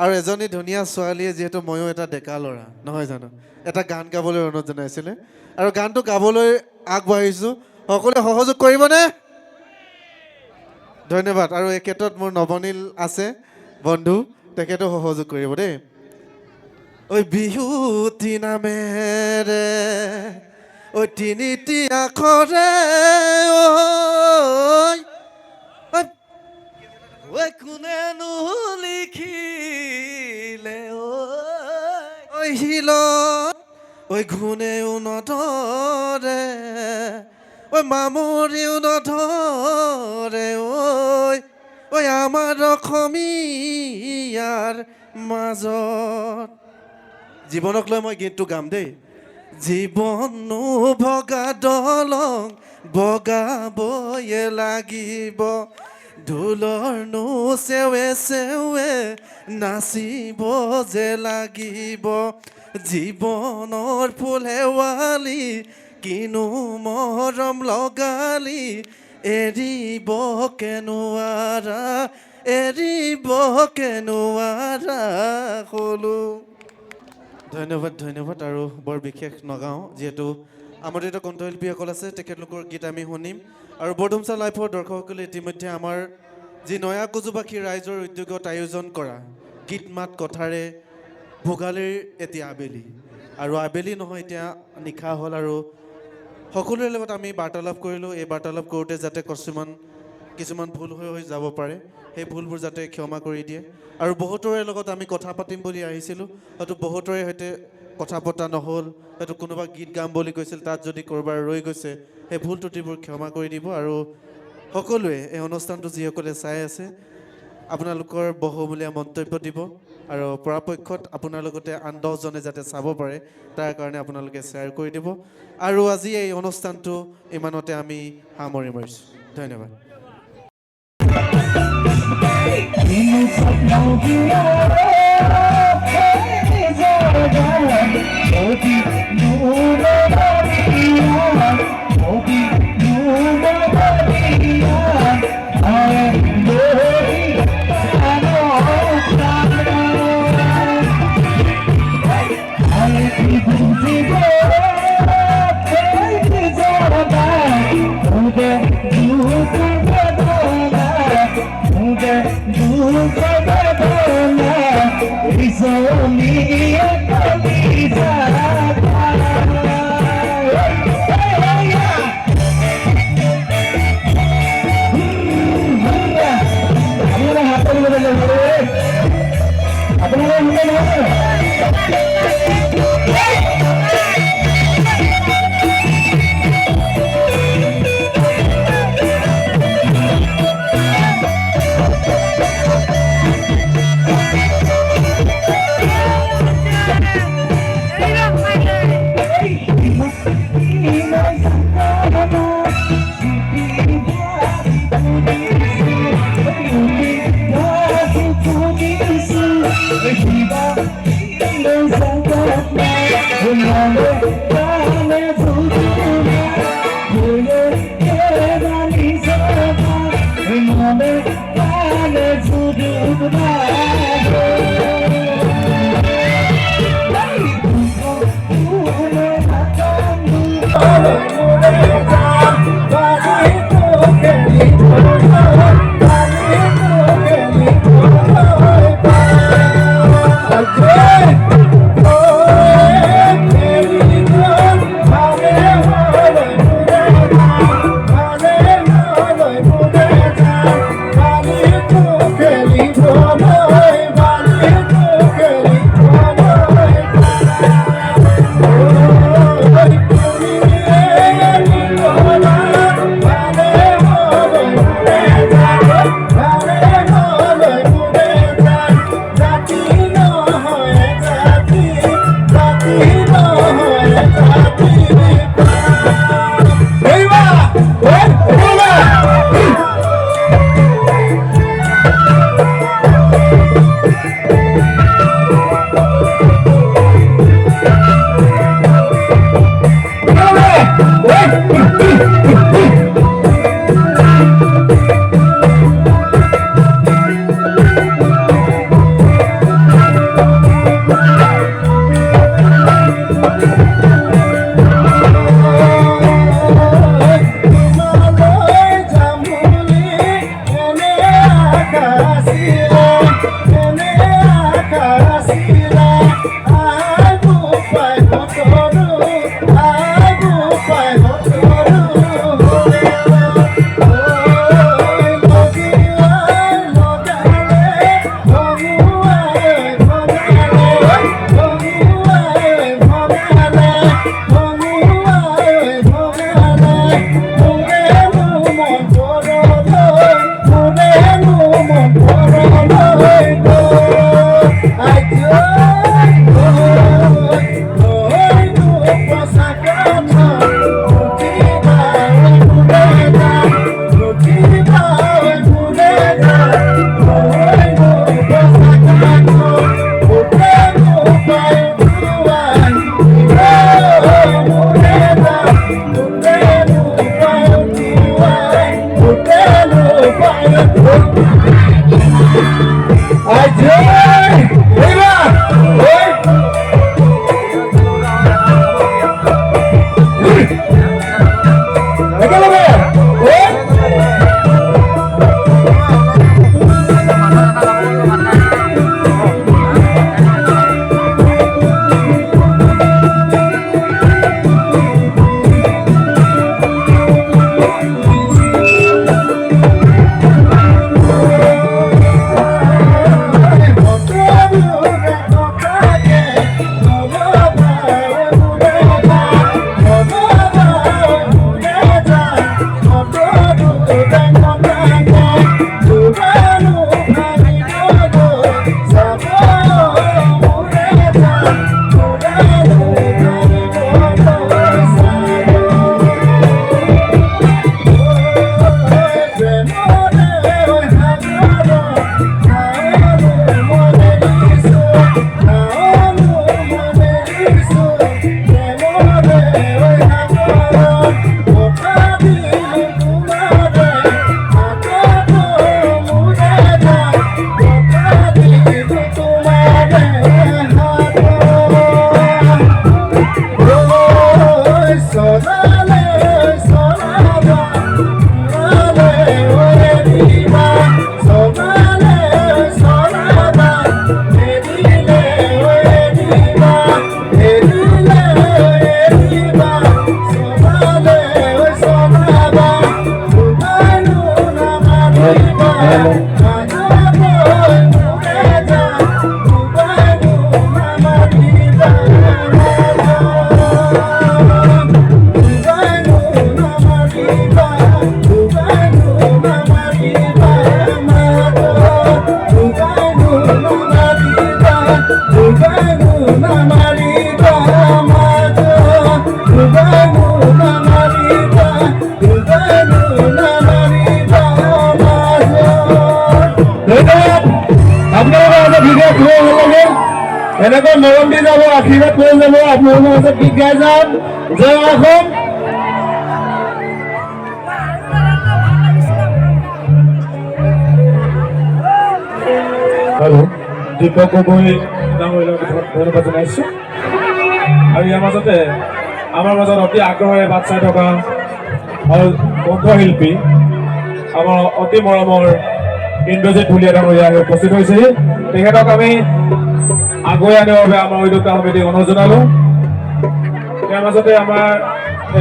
Speaker 1: আৰু এজনী ধুনীয়া ছোৱালীয়ে, যিহেতু ময়ো এটা ডেকা ল'ৰা নহয় জানো, এটা গান গাবলৈ অনুৰোধ জনাইছিলে আৰু গানটো গাবলৈ আগবাঢ়িছোঁ। সকলোৱে সহযোগ কৰিবনে? ধন্যবাদ। আৰু এই ক্ষেত্ৰত মোৰ নৱনীল আছে বন্ধু, তেখেতেও সহযোগ কৰিব দেই। ঐ বিহুতি নামেৰে ঐ তিনিটি আখৰে ঐ কোনেনো লিখিলে ঐ শিলত ঐ ঘূণেও নধৰে ঐ মামৰেও নধৰে ঐ আমাৰ অসমীয়াৰ মাজত। জীৱনক লৈ মই গীতটো গাম দেই। জীৱনো ভগা দলং বগাবয়ে লাগিব, ঢোলৰনো চেৱে চেৱে নাচিব যে লাগিব। জীৱনৰ ফুল শেৱালি কিনো মৰম লগালি, এৰিব কেনুৱাৰা এৰিব কেনুৱাৰা হ'লো। ধন্যবাদ, ধন্যবাদ। আৰু বৰ বিশেষ নগাওঁ, যিহেতু আমন্ত্ৰিত কণ্ঠশিল্পীসকল আছে, তেখেতলোকৰ গীত আমি শুনিম। আৰু বৰডুমচা লাইভৰ দৰ্শকসকলে ইতিমধ্যে আমাৰ যি নয়া কুজুবাসী ৰাইজৰ উদ্যোগত আয়োজন কৰা গীত মাত কথাৰে ভোগালীৰ এতিয়া আবেলি, আৰু আবেলি নহয় এতিয়া নিশা হ'ল। আৰু সকলোৰে লগত আমি বাৰ্তালাপ কৰিলোঁ। এই বাৰ্তালাপ কৰোঁতে যাতে কিছুমান ভুল হৈ যাব পাৰে, সেই ভুলবোৰ যাতে ক্ষমা কৰি দিয়ে। আৰু বহুতৰে লগত আমি কথা পাতিম বুলি আহিছিলোঁ, হয়তো বহুতৰে সৈতে কথা পতা নহ'ল, হয়তো কোনোবা গীত গাম বুলি কৈছিল, তাত যদি ক'ৰবাৰ ৰৈ গৈছে, সেই ভুল ত্ৰুটিবোৰ ক্ষমা কৰি দিব। আৰু সকলোৱে এই অনুষ্ঠানটো যিসকলে চাই আছে, আপোনালোকৰ বহুমূলীয়া মন্তব্য দিব, আৰু পৰাপক্ষত আপোনাৰ লগতে আন 10জনে যাতে চাব পাৰে তাৰ কাৰণে আপোনালোকে শ্বেয়াৰ কৰি দিব। আৰু আজি এই অনুষ্ঠানটো ইমানতে আমি সামৰি মাৰিছোঁ। ধন্যবাদ।
Speaker 17: It's only a এনেকৈ মৰম দি যাব, আশীৰ্বাদ কৰি যাব, আপোনালোকৰ মাজত গীত গাই যাম। জয় অসম।
Speaker 14: হেল্ল', দীপক গগৈ ডাঙৰীয়াক ধন্যবাদ জনাইছোঁ। আৰু ইয়াৰ মাজতে আমাৰ মাজত অতি আগ্ৰহেৰে বাট চাই থকা কণ্ঠশিল্পী আমাৰ অতি মৰমৰ ইন্দ্ৰজিৎ ঢুলীয়া ডাঙৰীয়া উপস্থিত হৈছেহি। তেখেতক আমি আগুৱাই আনিবৰ বাবে আমাৰ উদ্যোক্তা সমিতিক অনুৰোধ জনালোঁ। ইয়াৰ মাজতে আমাৰ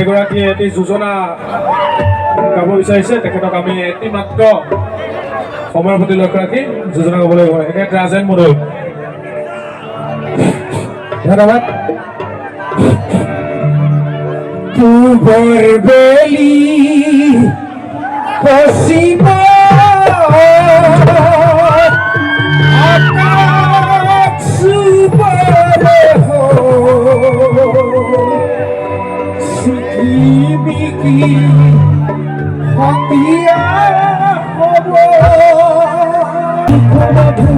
Speaker 14: এগৰাকী এটি যোজনা গাব বিচাৰিছে, তেখেতক আমি এটি মাত্ৰ সময়ৰ প্ৰতি লক্ষ্য ৰাখি যোজনা গাবলৈ হয়। এনে ৰাজেন মুদৈ ধন্যবাদ।
Speaker 17: পূবৰ বেলি পশ্চিম সতীয়া হ'ব মাতি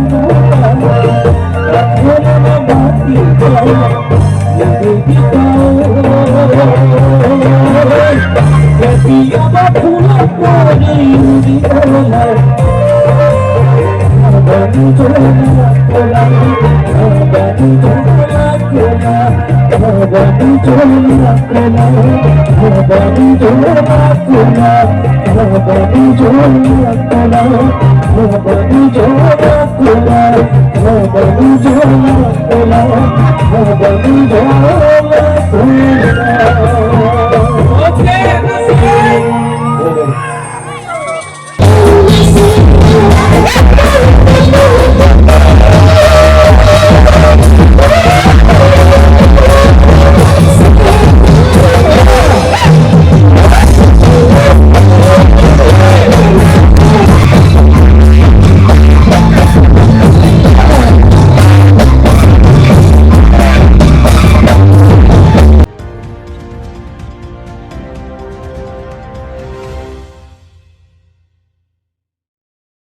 Speaker 17: Okay.